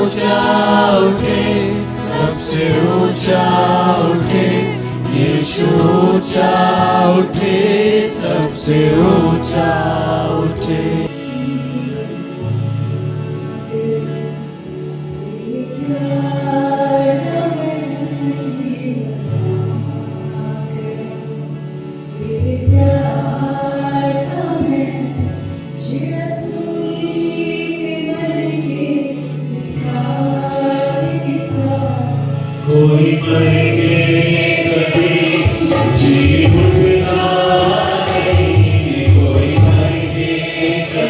ऊंचा उठे, सबसे ऊंचा उठे, यीशु ऊंचा उठे, सबसे ऊंचा उठे। कोई मरेंगे कभी जी उठना नहीं, कोई मरेंगे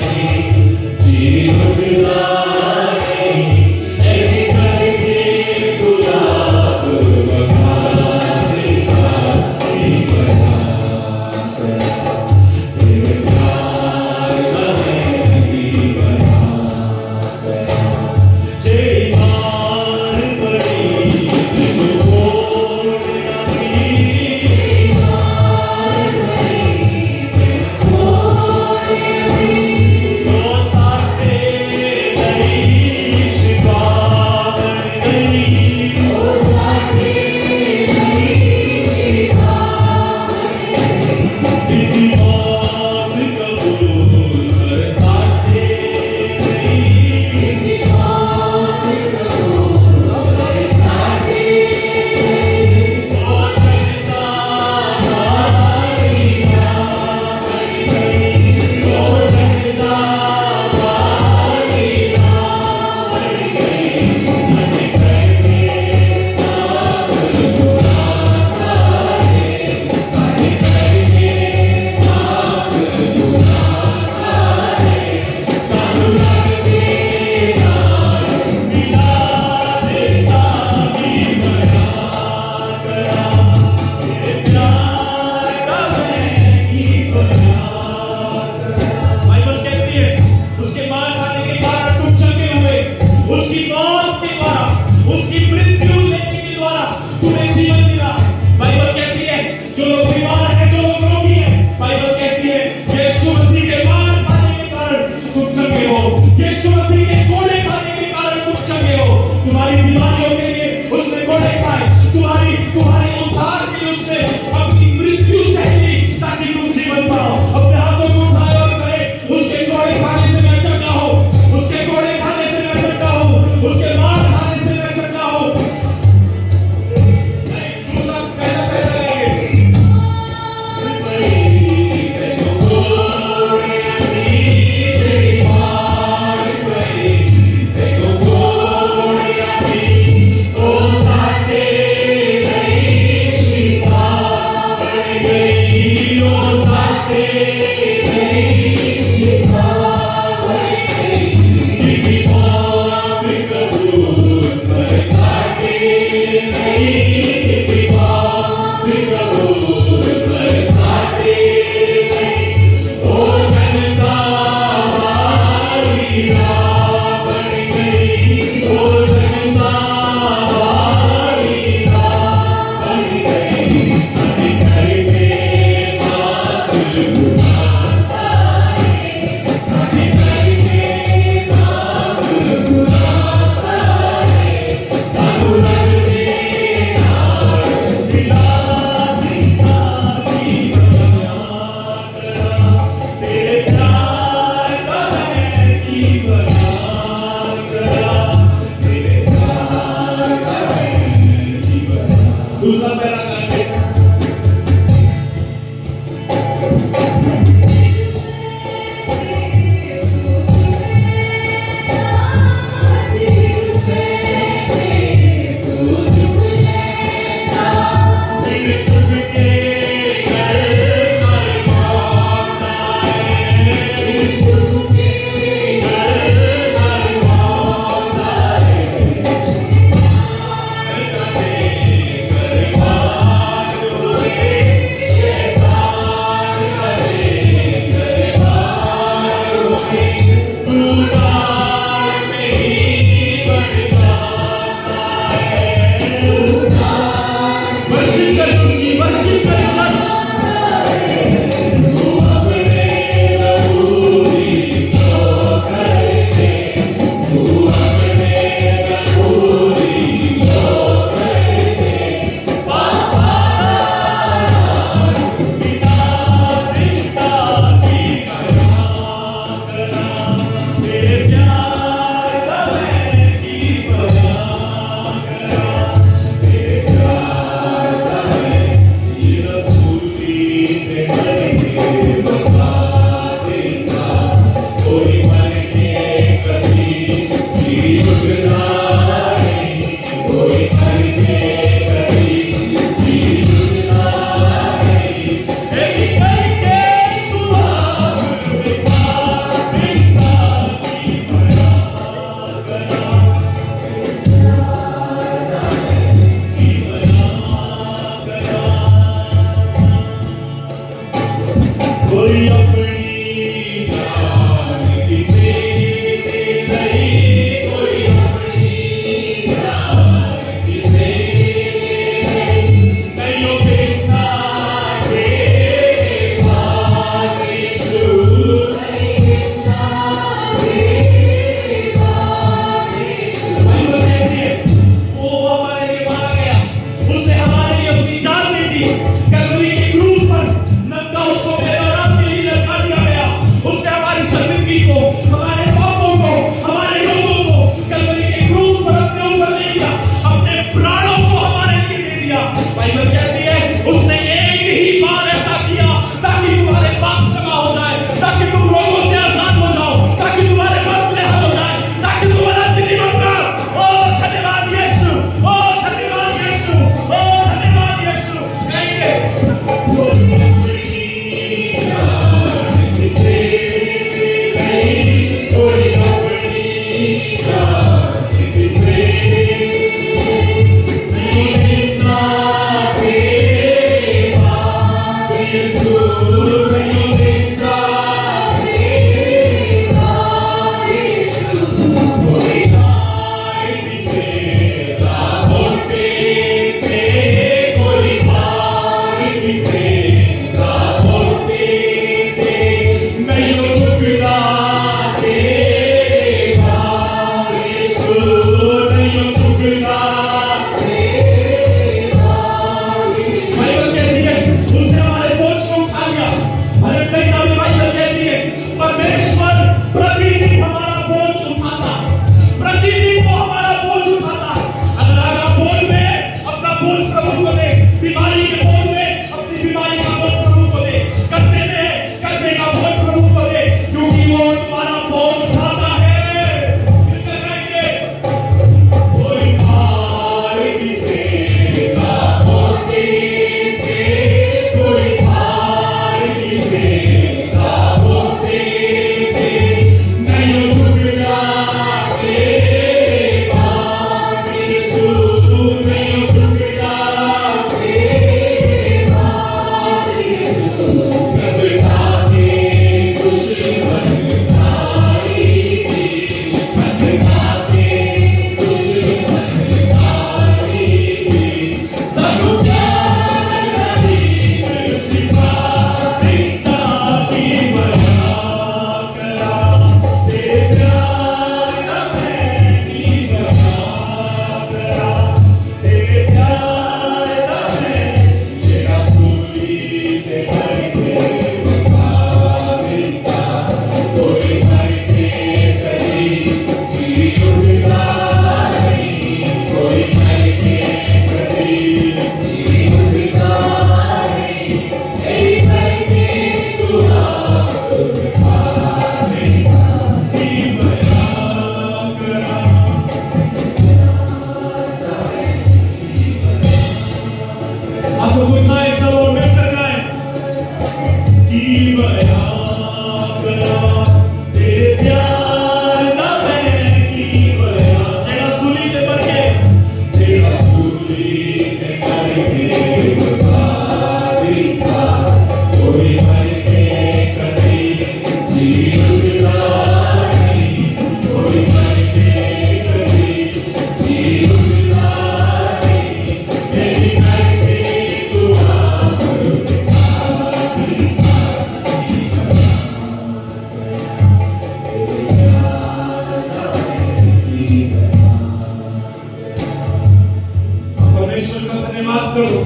परमेश्वर का धन्यवाद करो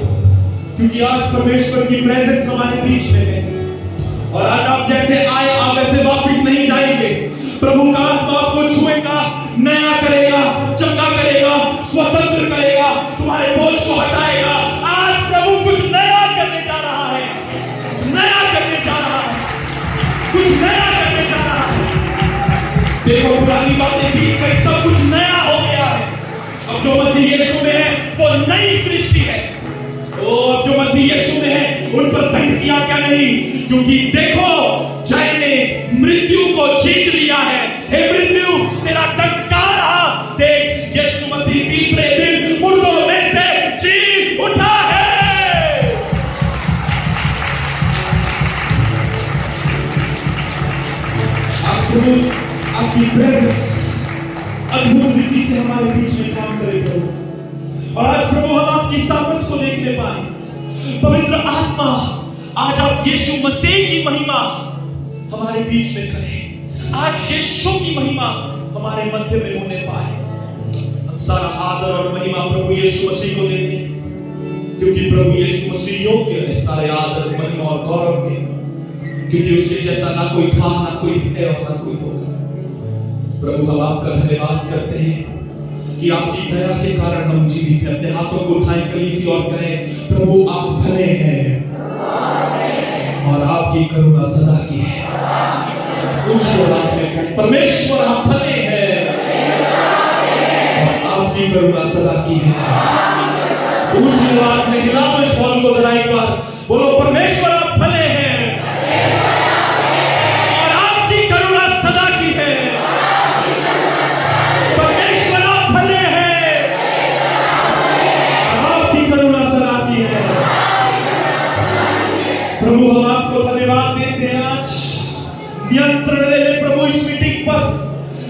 क्योंकि आज परमेश्वर की प्रेजेंस हमारे बीच में है और आज आप जैसे आए आप ऐसे वापस नहीं जाएंगे। प्रभु का आत्मा आपको छुएगा, नया करेगा, चंगा करेगा, स्वतंत्र करेगा, तुम्हारे बोझ को हटाएगा। आज प्रभु कुछ नया करने जा रहा है, कुछ नया करने जा रहा है, कुछ नया करने जा रहा है। देखो पुरानी बातें बीत गई, सब कुछ नया हो गया है। अब जो मसीह यीशु में है वो नई सृष्टि है। ओ अब जो मसीह यीशु में है उन पर दंड किया क्या नहीं, क्योंकि देखो जय ने मृत्यु को जीत लिया है। हे मृत्यु तेरा दंड कहां रहा? देख यीशु मसीह तीसरे दिन मुर्दों में से जी उठा है। आज प्रभु आपकी प्रेजेंस अद्भुत रीति से हमारे बीच में काम करे प्रभु, और आज प्रभु हम आपकी सामर्थ को देखने पाए। पवित्र आत्मा आज आप यीशु मसीह की महिमा हमारे बीच में करें। आज यीशु की महिमा हमारे मध्य में होने पाए। हम सारा आदर और महिमा प्रभु यीशु मसीह को देते हैं क्योंकि प्रभु यीशु मसीह योग्य है सारे आदर, महिमा और गौरव के, क्योंकि उसके जैसा ना कोई था, ना कोई है और ना कोई होगा। प्रभु हम आपका धन्यवाद करते हैं कि आपकी दया के कारण हम जीवित हैं। अपने हाथों को उठाएं कलीसी और कहें प्रभु आप भले हैं और आपकी करुणा सदा की है। ऊंची आवाज में कहें परमेश्वर आप भले हैं और आपकी करुणा सदा की है। ऊंची आवाज में हिलाओ इस हॉल को जरा एक बार, बोलो परमेश्वर आप भले हैं और आपकी करुणा सदा की है। प्रभु हम आपको धन्यवाद देते हैं। आज नियंत्रण ले ले प्रभु इस मीटिंग पर।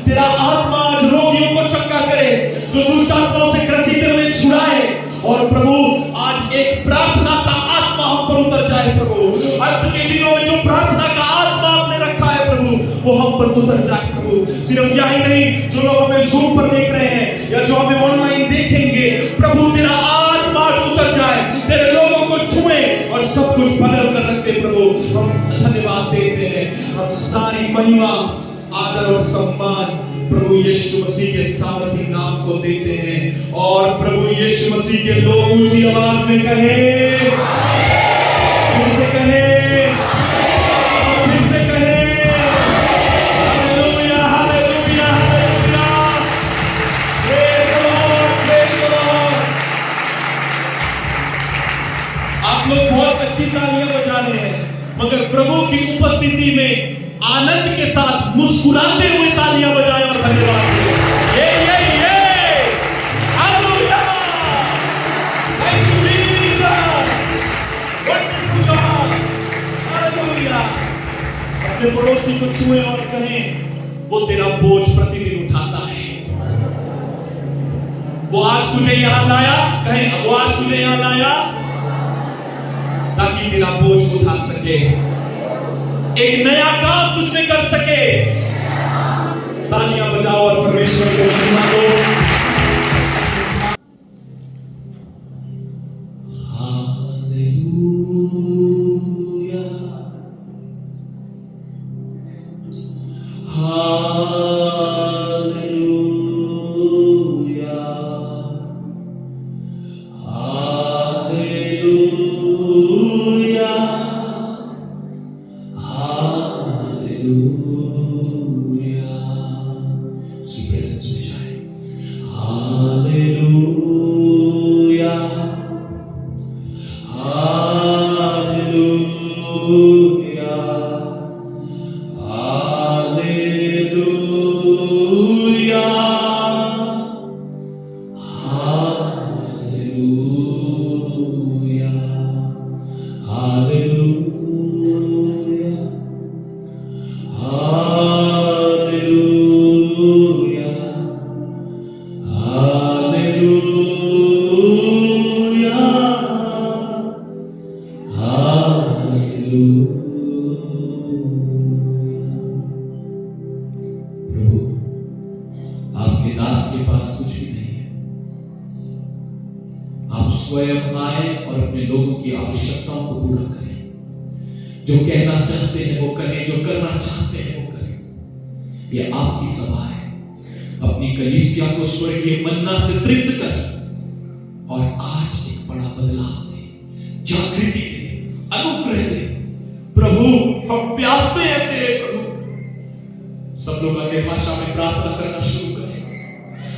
तेरा आत्मा आज रोगियों को चंगा करे, जो दुष्ट आत्माओं से ग्रसित है उन्हें छुड़ाए। और प्रभु आज एक प्रार्थना का आत्मा हम पर उतर जाए प्रभु। अंत के दिनों में जो प्रार्थना का आत्मा आपने रखा है प्रभु वो हम पर उतर जाए प्रभु। सिर्फ यही नहीं, जो लोग हमें जूम पर देख रहे हैं या जो हमें ऑनलाइन देखेंगे, प्रभु तेरा आत्मा आज उतर जाए, तेरे लोगों को छुए और सब कुछ बदल कर रखते प्रभु। हम धन्यवाद देते हैं। हम सारी महिमा, आदर और सम्मान प्रभु यीशु मसीह के सामर्थी नाम को देते हैं। और प्रभु यीशु मसीह के लोग ऊंची आवाज में कहें, फिर से कहें, फिर से कहें hallelujah, hallelujah, hallelujah. Praise the Lord, praise the Lord. आप लोग बहुत अच्छी तालियां बजा रहे हैं, मगर प्रभु की उपस्थिति में आनंद के साथ मुस्कुराते हुए तालियां बजाएं और धन्यवाद दें। ये hallelujah, thank you Jesus, wonderful God, hallelujah. अपने पड़ोसी को छुए और कहें वो तेरा बोझ प्रतिदिन उठाता है। वो आज तुझे यहां लाया, कहें वो आज तुझे यहां लाया ताकि तेरा बोझ उठा सके, एक नया काम तुझ में कर सके। तालियां बजाओ और परमेश्वर को महिमा दो। Hallelujah, hallelujah, hallelujah, hallelujah. उसकी प्रेजेंस में जाए। Hallelujah, hallelujah, hallelujah, hallelujah, hallelujah, hallelujah, दास के पास कुछ भी नहीं है। आप स्वयं आए और अपने लोगों की आवश्यकताओं को पूरा करें। जो कहना चाहते हैं वो कहें, जो करना चाहते हैं वो करें। ये आपकी सभा है। अपनी कलीसिया को स्वर्गीय मन्ना से तृप्त करें और आज एक बड़ा बदलाव दे, जागृति दे, अनुग्रह दे। प्रभु हम प्यासे हैं तेरे प्रभु। सब लोग अन्य भाषा में प्रार्थना करना शुरू करें।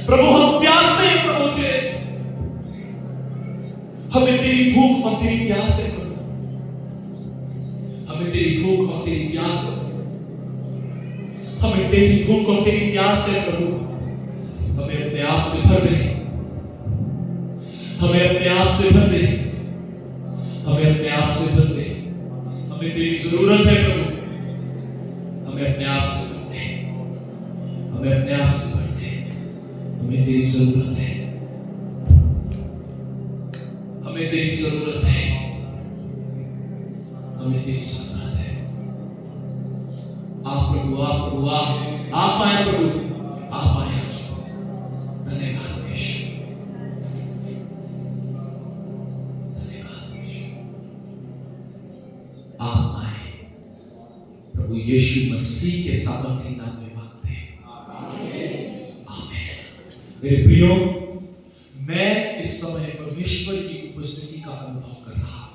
प्रभु हम प्यासे हैं प्रभु तेरे, हमें तेरी भूख और तेरी प्यास है प्रभु, हमें तेरी भूख और तेरी प्यास है, हमें तेरी भूख और तेरी प्यास है प्रभु। हमें अपने आप से भर दे, हमें अपने आप से भर दे, हमें अपने आप से भर दे। हमें तेरी जरूरत है प्रभु, हमें अपने आप से भर दे, हमें अपने आप से भर दे। हमें तेरी जरूरत है, हमें तेरी जरूरत है, हमें तेरी जरूरत है। आप प्रभु, आप प्रभु, आप आए प्रभु, आप आए आज। धन्यवाद यीशु, धन्यवाद यीशु। आप आए प्रभु यीशु मसीह के सामर्थ्य नाम में मांगते हैं, आमीन। मेरे प्रियो, मैं इस समय परमेश्वर की उपस्थिति का अनुभव कर रहा हूं।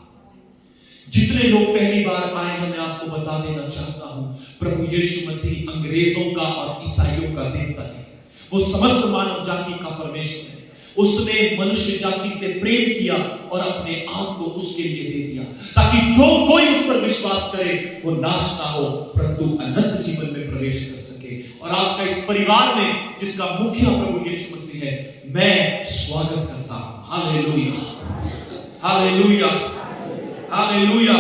जितने लोग पहली बार आए हैं, मैं आपको बता देना चाहता हूं, प्रभु यीशु मसीह अंग्रेजों का और ईसाइयों का देवता नहीं, वो समस्त मानव जाति का परमेश्वर है। उसने मनुष्य जाति से प्रेम किया और अपने आप को उसके लिए दे दिया, ताकि जो कोई उस पर विश्वास करे वो नाश ना हो परंतु अनंत जीवन में प्रवेश कर सके। और आपका इस परिवार में जिसका मुखिया प्रभु यीशु मसीह है, मैं स्वागत करता हूं। Hallelujah, hallelujah, hallelujah.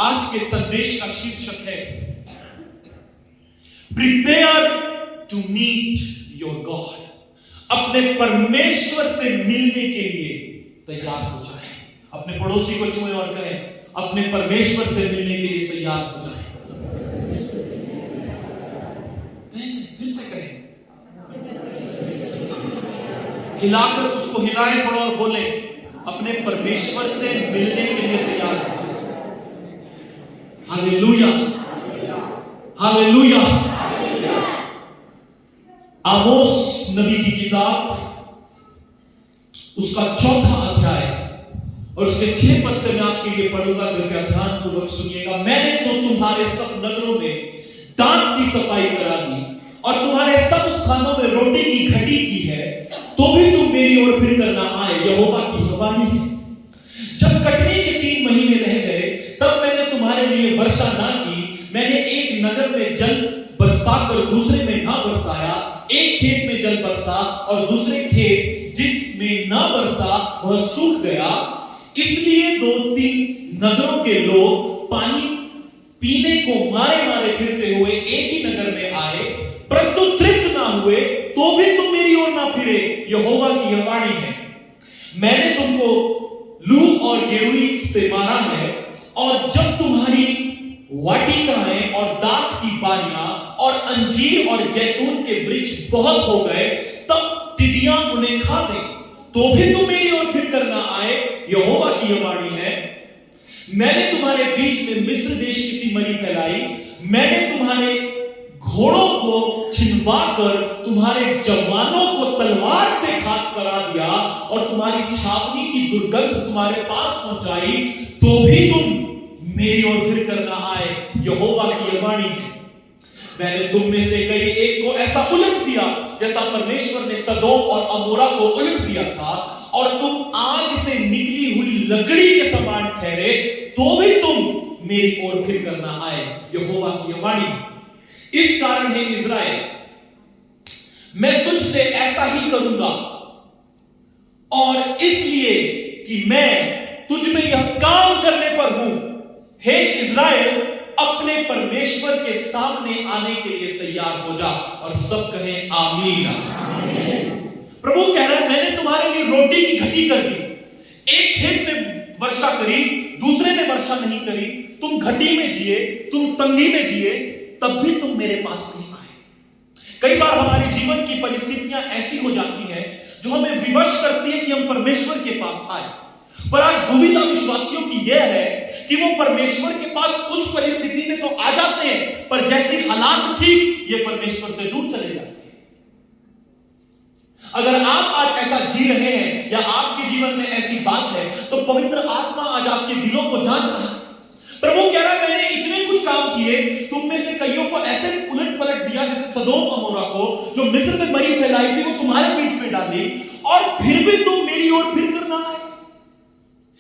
आज के संदेश का शीर्षक है prepare to meet your God. अपने परमेश्वर से मिलने के लिए तैयार हो जाए। अपने पड़ोसी को छुए और कहें, अपने परमेश्वर से मिलने के लिए तैयार हो जाए। फिर से कहें, हिलाकर उसको हिलाए थोड़ा और बोले, अपने परमेश्वर से मिलने के लिए तैयार हो जाए। Hallelujah, hallelujah. आमोस नबी की किताब, उसका 4वां अध्याय और उसके 6 पद से मैं आपके लिए पढ़ूंगा, कृपया ध्यान पूर्वक सुनिएगा। मैंने तो तुम्हारे सब नगरों में दांत की सफाई करा दी और तुम्हारे सब स्थानों में रोटी की घटी की है, तो भी तुम मेरी ओर फिर कर ना आए, यहोवा की वाणी है। जब कटनी के 3 महीने रह गए, तब मैंने तुम्हारे लिए वर्षा ना की। मैंने एक नगर में जल बरसाकर दूसरे में ना बरसाया, एक खेत में जल बरसा और दूसरे खेत जिसमें ना बरसा वह सूख गया। इसलिए 2-3 नगरों के लोग पानी पीने को मारे मारे फिरते हुए एक ही नगर में आए, परंतु तृप्त ना हुए, तो भी तुम मेरी ओर ना फिरे, यहोवा की यह वाणी है। मैंने तुमको लू और गेरूई से मारा है, और जब तुम्हारी वाटिकाएं और दाख की बारियां और अंजीर और जैतून के वृक्ष बहुत हो गए, तब टिड्डियां उन्हें खा गई, तो भी तुम मेरी ओर फिर कर ना आए, यहोवा की यह वाणी है। मैंने तुम्हारे बीच में मिस्र देश की सी मरी फैलाई। मैंने तुम्हारे घोड़ों को छिनवाकर तुम्हारे जवानों को तलवार से घात करा दिया और तुम्हारी छावनी की दुर्गंध तुम्हारे पास पहुंचाई, तो भी तुम मेरी ओर फिर कर ना आए, यहोवा की यह वाणी है। मैंने तुम में से कई एक को ऐसा उलट दिया जैसा परमेश्वर ने सदोम और अमोरा को उलट दिया था, और तुम आग से निकली हुई लकड़ी के समान ठहरे, तो भी तुम मेरी ओर फिर कर ना आए, यहोवा की यह वाणी है। इस कारण है इज़राइल, मैं तुझसे ऐसा ही करूंगा, और इसलिए कि मैं तुझ में यह काम करने पर हूं। हे इज़राइल, अपने परमेश्वर के सामने आने के लिए तैयार हो जा। और सब कहें आमीन। प्रभु कह रहा है, मैंने तुम्हारे लिए रोटी की घटी कर दी। एक खेत में वर्षा करी, दूसरे में वर्षा नहीं करी। तुम घटी में जिए, तुम तंगी में जिए, तब भी तुम मेरे पास नहीं आए। कई बार हमारे जीवन की परिस्थितियां ऐसी हो जाती हैं जो हमें विवश करती है कि हम परमेश्वर के पास आए। पर आज दुविधा विश्वासियों की यह है कि वो परमेश्वर के पास उस परिस्थिति में तो आ जाते हैं, पर जैसे हालात ठीक, ये परमेश्वर से दूर चले जाते हैं। अगर आप आज ऐसा जी रहे हैं या आपके जीवन में ऐसी बात है, तो पवित्र आत्मा आज आपके दिलों को जांच रहा है। प्रभु कह रहा है, मैंने इतने कुछ काम किए, तुम में से कईयों को ऐसे उलट पलट दिया जैसे सदोम अमोरा को, जो मिस्र में मरी फैलाई थी, वो तुम्हारे बीच में डाली, और फिर भी तुम मेरी ओर फिर कर ना आए,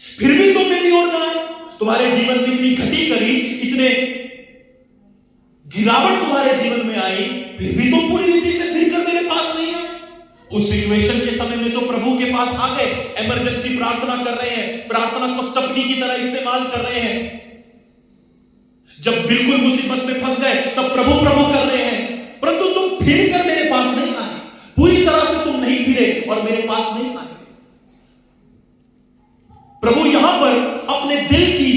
फिर भी तुम मेरी ओर ना आए। तुम्हारे जीवन में इतनी घटी करी, इतने गिरावट तुम्हारे जीवन में आई, फिर भी तुम पूरी रीति से फिर कर मेरे पास नहीं आए। उस सिचुएशन के समय में तो प्रभु के पास आ गए, इमरजेंसी प्रार्थना कर रहे हैं, प्रार्थना को स्टपनी की तरह इस्तेमाल कर रहे हैं। जब बिल्कुल मुसीबत में फंस गए तब प्रभु प्रभु कर रहे हैं, परंतु तुम फिर कर मेरे पास नहीं आए, पूरी तरह से तुम नहीं फिरे और मेरे पास नहीं आए। प्रभु यहां पर अपने दिल की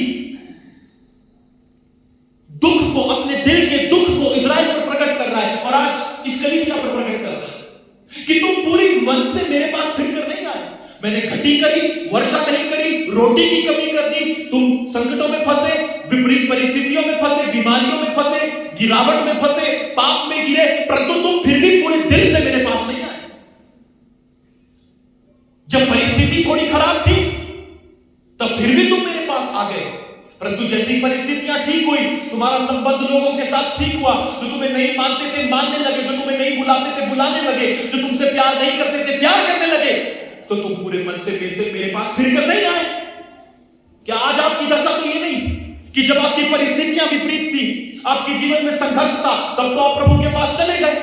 दुख को, अपने दिल के दुख को इजराइल पर प्रकट कर रहा है, और आज इस कलीसिया पर प्रकट कर रहा है कि तुम पूरी मन से मेरे पास फिर कर नहीं आए। मैंने घटी करी, वर्षा नहीं करी, रोटी की कमी कर दी, तुम संकटों में फंसे, विपरीत परिस्थितियों में फंसे, बीमारियों में फंसे, गिरावट में फंसे, पाप में गिरे, परंतु तुम फिर भी पूरे दिल से मेरे पास नहीं आए। जब परिस्थिति थोड़ी खराब थी तब फिर भी तुम मेरे पास आ गए, परंतु जैसी परिस्थितियां ठीक हुई, तुम्हारा संबंध लोगों के साथ ठीक हुआ, जो तुम्हें नहीं मानते थे मानने लगे, जो तुम्हें नहीं बुलाते थे बुलाने लगे, जो तुमसे प्यार नहीं करते थे प्यार करने लगे, तो तुम पूरे मन से मेरे पास फिर कर नहीं आए। क्या आज आपकी दशा तो ये नहीं कि जब आपकी परिस्थितियां विपरीत थी, आपके जीवन में संघर्ष था, तब तो आप प्रभु के पास चले गए,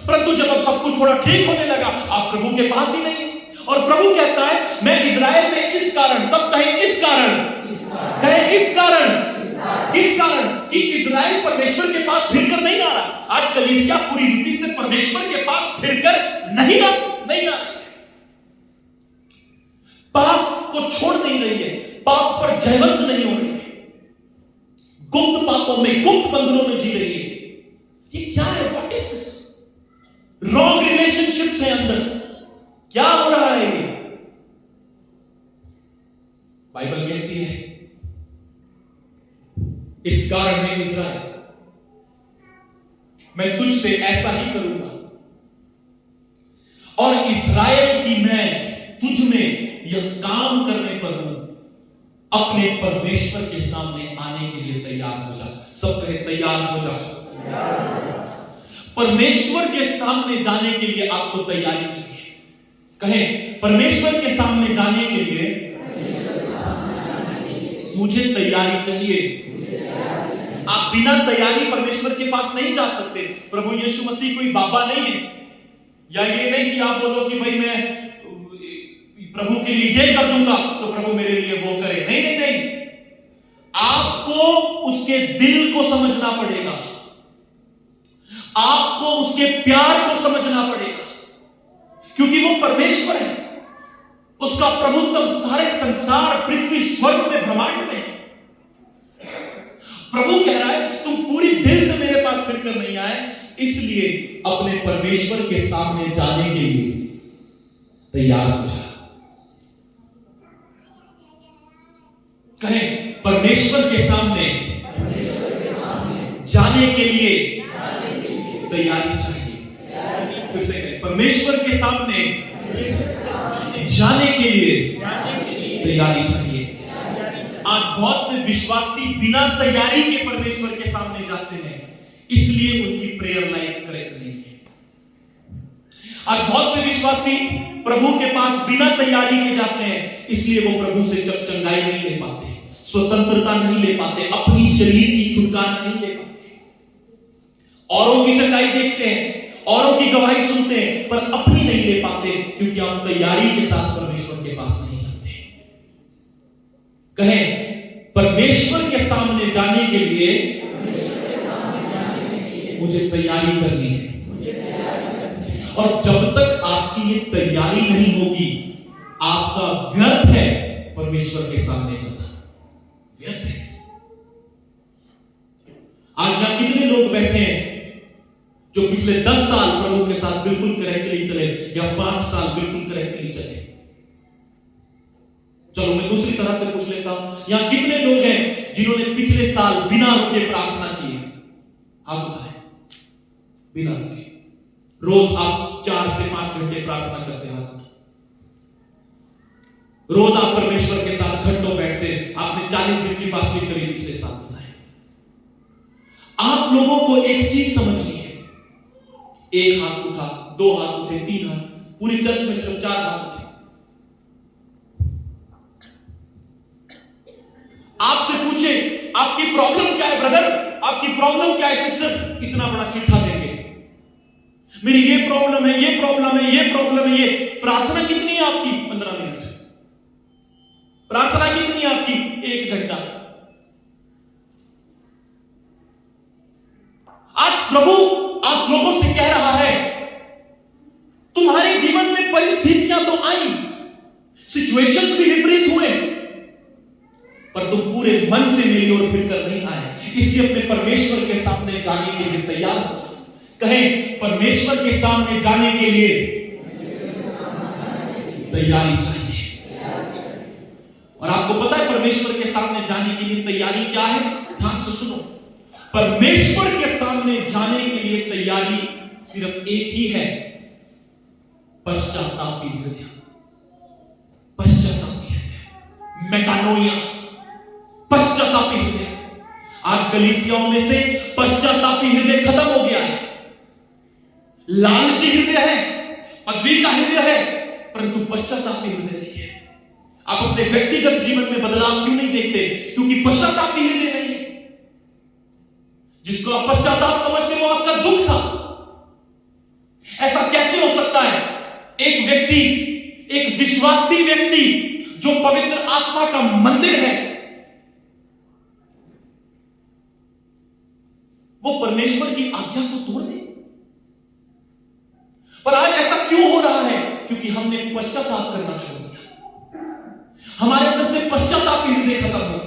परंतु जब अब सब कुछ थोड़ा ठीक होने लगा, आप प्रभु के पास ही नहीं। और प्रभु कहता है, मैं इजराइल में इस कारण, सब कहें इस कारण, कहें इस कारण, किस कारण, कि इजराइल परमेश्वर के पास फिर कर नहीं आ रहा। आज कलीसिया पूरी रीति से परमेश्वर के पास फिर कर नहीं आ रही, पाप को छोड़ नहीं रही है, पाप पर जयवंत नहीं हो रही है, गुप्त पापों में, गुप्त बंधनों में जी रही है। ये क्या है? What is this? Wrong relationships है अंदर, क्या हो रहा है ये? बाइबल कहती है, इस कारण है इस्राएल, मैं तुझसे ऐसा ही करूंगा, और इस्राएल की मैं तुझ में यह काम करने पर हूं, अपने परमेश्वर के सामने आने के लिए तैयार हो जा। सब कहे तैयार हो जा। परमेश्वर के सामने जाने के लिए आपको तैयारी चाहिए। कहें, परमेश्वर के सामने जाने के लिए मुझे तैयारी चाहिए। आप बिना तैयारी परमेश्वर के पास नहीं जा सकते। प्रभु यीशु मसीह कोई बाबा नहीं है, या ये नहीं कि आप बोलो कि भाई मैं प्रभु के लिए ये कर दूंगा तो प्रभु मेरे लिए वो करे। नहीं नहीं नहीं, आपको उसके दिल को समझना पड़ेगा, आपको उसके प्यार को समझना पड़ेगा, क्योंकि वो परमेश्वर है, उसका प्रभुत्व सारे संसार, पृथ्वी, स्वर्ग में, ब्रह्मांड में। प्रभु कह रहा है, तुम पूरी दिल से मेरे पास फिर कर नहीं आए, इसलिए अपने परमेश्वर के सामने जाने के लिए तैयार हो जा। कहें, परमेश्वर के सामने जाने के लिए तैयारी चाहिए। फिर से कहें, परमेश्वर के सामने जाने के लिए तैयारी चाहिए। आज बहुत से विश्वासी बिना तैयारी के परमेश्वर के सामने जाते हैं, इसलिए उनकी प्रेयर लाइफ करेक्ट नहीं है। आज बहुत से विश्वासी प्रभु के पास बिना तैयारी के जाते हैं, इसलिए वो प्रभु से जब चंगाई नहीं ले पाते, स्वतंत्रता नहीं ले पाते, अपनी शरीर की छुटकारा नहीं ले पाते। औरों की चंगाई देखते हैं, औरों की गवाही सुनते हैं, पर अपनी नहीं ले पाते, क्योंकि हम तैयारी के साथ परमेश्वर के पास नहीं जाते। कहें, परमेश्वर के सामने जाने के लिए मुझे तैयारी करनी है, और जब तक आपकी ये तैयारी नहीं होगी, आपका व्यर्थ है परमेश्वर के सामने जाना, व्यर्थ है। आज यहां कितने लोग बैठे हैं जो पिछले 10 साल प्रभु के साथ बिल्कुल करेक्टली चले या 5 साल बिल्कुल करेक्टली चले? चलो मैं दूसरी तरह से पूछ लेता हूं, यहां कितने लोग हैं जिन्होंने पिछले साल बिना रुके प्रार्थना की है? हाथ उठाएं। बिना रुके रोज आप 4 से 5 घंटे प्रार्थना करते हैं? रोज आप परमेश्वर के साथ घंटों बैठते हैं? आपने 40 दिन की फास्टिंग करी पिछले साल, बताएं। आप लोगों को एक चीज समझनी है, एक हाथ उठा, 2 हाथ उठे, 3 हाथ, पूरी चर्च में सिर्फ 4 हाथ उठे। आपसे पूछे आपकी प्रॉब्लम क्या है ब्रदर, आपकी प्रॉब्लम क्या है सिस्टर, इतना बड़ा चिट्ठा देंगे, मेरी ये प्रॉब्लम है, ये प्रॉब्लम है, ये प्रॉब्लम है, ये। प्रार्थना कितनी है आपकी? 15 मिनट। प्रार्थना कितनी है आपकी? 1 घंटा। आज प्रभु आप लोगों से कह रहा है, तुम्हारे जीवन में परिस्थितियां तो आई, सिचुएशंस भी विपरीत हुए, पर तुम पूरे मन से मेरी ओर फिरकर नहीं आए। इसलिए अपने परमेश्वर के सामने जाने के लिए तैयार हो जाओ। कहें, परमेश्वर के सामने जाने के लिए तैयारी चाहिए। और आपको पता है परमेश्वर के सामने जाने के लिए तैयारी क्या है? ध्यान से सुनो, परमेश्वर के सामने जाने के लिए तैयारी सिर्फ एक ही है, पश्चातापी हृदय। पश्चातापी हृदय, मेटानोइया, पश्चातापी हृदय। आज कलीसियाओं में से पश्चातापी हृदय खत्म हो गया है। लालची हृदय है, पदवी का हृदय है, परंतु पश्चातापी हृदय नहीं है। आप अपने व्यक्तिगत जीवन में बदलाव क्यों नहीं देखते? क्योंकि पश्चातापी हृदय नहीं है। जिसको आप पश्चाताप समझते वो आपका दुख था। ऐसा कैसे हो सकता है? एक व्यक्ति, एक विश्वासी व्यक्ति जो पवित्र आत्मा का मंदिर है, वो परमेश्वर की आज्ञा को तोड़ दे। पर आज ऐसा क्यों हो रहा है? क्योंकि हमने पश्चाताप करना छोड़ दिया। हमारे अंदर से पश्चातापी हृदय खत्म हो गया।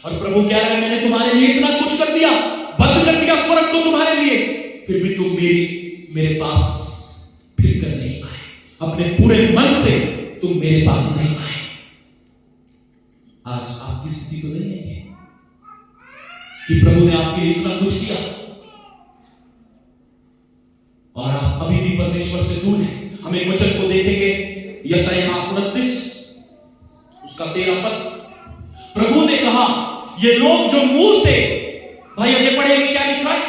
और प्रभु कह रहा है, मैंने तुम्हारे लिए इतना कुछ कर दिया, बंद कर दिया स्वर्ग को तुम्हारे लिए, फिर भी तुम मेरे पास फिर कर नहीं आए। अपने पूरे मन से तुम मेरे पास नहीं आए। आज आपकी स्थिति तो नहीं है कि प्रभु ने आपके लिए इतना कुछ किया और आप अभी भी परमेश्वर से दूर हैं। हम एक वचन को देखेंगे, यशायाह 29 उसका 13 पद। प्रभु ने कहा, ये लोग जो मुंह से, भाई अजय पढ़ेंगे क्या लिखा है?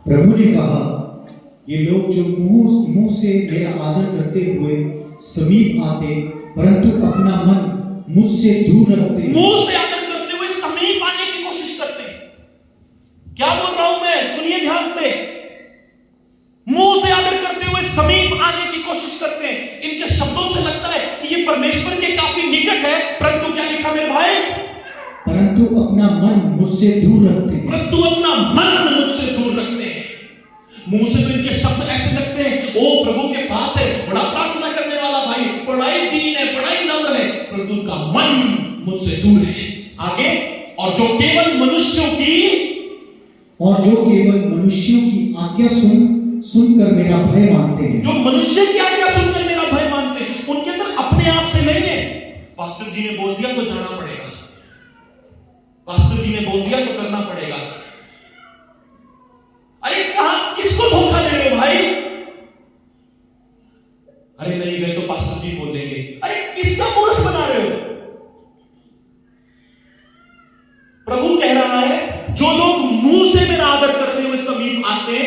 प्रभु ने कहा, ये लोग जो मुंह से मेरा आदर करते हुए समीप आते, परंतु अपना मन मुझसे दूर रखते। मुंह से आदर करते हुए समीप आने की कोशिश करते हैं। क्या बोल रहा हूं मैं? सुनिए ध्यान से। मुंह से आदर करते हुए समीप आने की कोशिश करते हैं। इनके शब्दों से लगता है कि ये परमेश्वर के काफी निकट है, परंतु क्या लिखा मेरे भाई? परंतु अपना मन मुझसे दूर रखते हैं। परंतु अपना मन मुझसे दूर रखते हैं। मुंह से तो इनके शब्द ऐसे लगते हैं, ओ प्रभु के पास है, बड़ा प्रार्थना करने वाला भाई, बड़ाई दीन है, बड़ाई नम्र है, परंतु उनका मन मुझसे दूर है। आगे, और जो केवल मनुष्यों की आज्ञा सुनकर मेरा भय मानते हैं। जो मनुष्य की आज्ञा सुनकर मेरा भय मानते हैं, उनके अंदर अपने आप से नहीं है। पास्टर जी ने बोल दिया तो जाना पड़ेगा, पास्टर जी ने बोल दिया तो करना पड़ेगा। अरे कहां, किसको धोखा दे रहे हो भाई? अरे नहीं गए तो पास्टर जी बोल देंगे। अरे किसका मूर्ख बना रहे हो? प्रभु कह रहा है, जो लोग मुंह से मेरा आदर करते हुए समीप आते,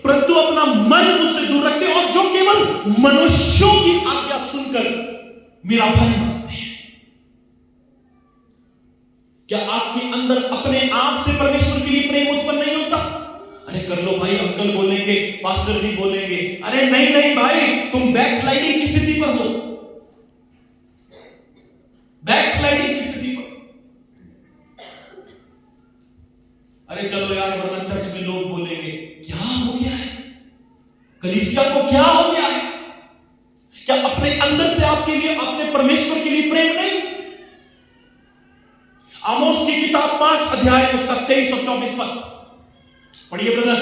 परंतु अपना मन मुझसे दूर रखते, और जो केवल मनुष्यों की आज्ञा सुनकर मेरा भय मानते हैं। क्या आपके अंदर अपने आप से परमेश्वर के लिए प्रेम उत्पन्न नहीं होता? अरे कर लो भाई, अंकल बोलेंगे, पास्टर जी बोलेंगे। अरे नहीं नहीं भाई, तुम बैकस्लाइडिंग की स्थिति पर हो, बैकस्लाइडिंग की स्थिति पर। अरे चलो यार, वरना चर्च में लोग बोलेंगे क्या हो गया है, कलीसिया को क्या हो गया है? क्या अपने अंदर से आपके लिए, अपने परमेश्वर के लिए प्रेम नहीं? आमोस की किताब 5 अध्याय उसका 23 और 24 पद पढ़िए ब्रदर।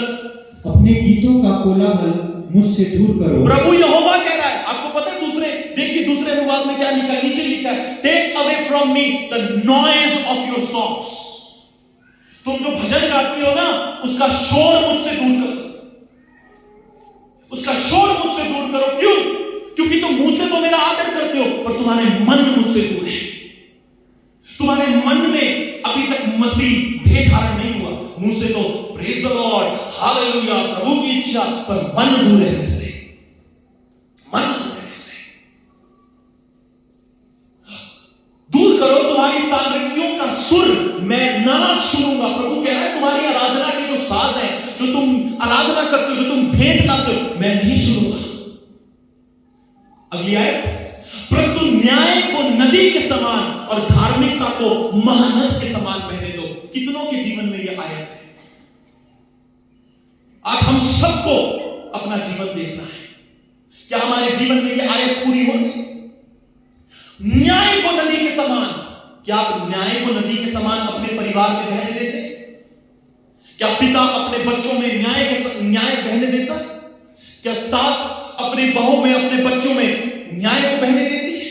अपने गीतों का कोलाहल मुझसे दूर करो। प्रभु यहोवा कह रहा है, आपको पता है दूसरे, देखिए दूसरे अनुवाद में क्या लिखा है, नीचे लिखा है, take away from me the noise of your songs. तुम जो भजन गाते हो ना, उसका शोर मुझसे दूर करो, उसका शोर मुझसे दूर करो। क्यों? क्योंकि तुम मुंह से तो मेरा आदर करते हो, पर तुम्हारे मन मुझसे दूर है। तुम्हारे मन में अभी तक मसीह देह धारण नहीं हुआ। मुंह से तो प्रेज द लॉर्ड, हालेलुया, प्रभु की इच्छा, पर मन दूर है कैसे? मन दूर है कैसे? दूर करो तुम्हारी सांद्रकियों का सुर, मैं ना सुनूंगा। प्रभु कह रहा है तुम्हारी आराधना के जो साज हैं, जो तुम आराधना करते हो, जो तुम भेंट लाते हो, मैं नहीं सुनूंगा। अगली आयत, परंतु न्याय को नदी के समान और धार्मिकता को महानद के समान बहने दो। कितनों के जीवन में यह आयत है? आज हम सबको अपना जीवन देखना है, क्या हमारे जीवन में यह आयत पूरी होगी? न्याय को नदी के समान, क्या आप न्याय को नदी के समान अपने परिवार में बहने देते हैं? क्या पिता अपने बच्चों में न्याय बहने देता है? क्या सास अपनी बहू में, अपने बच्चों में न्याय को बहने देती है?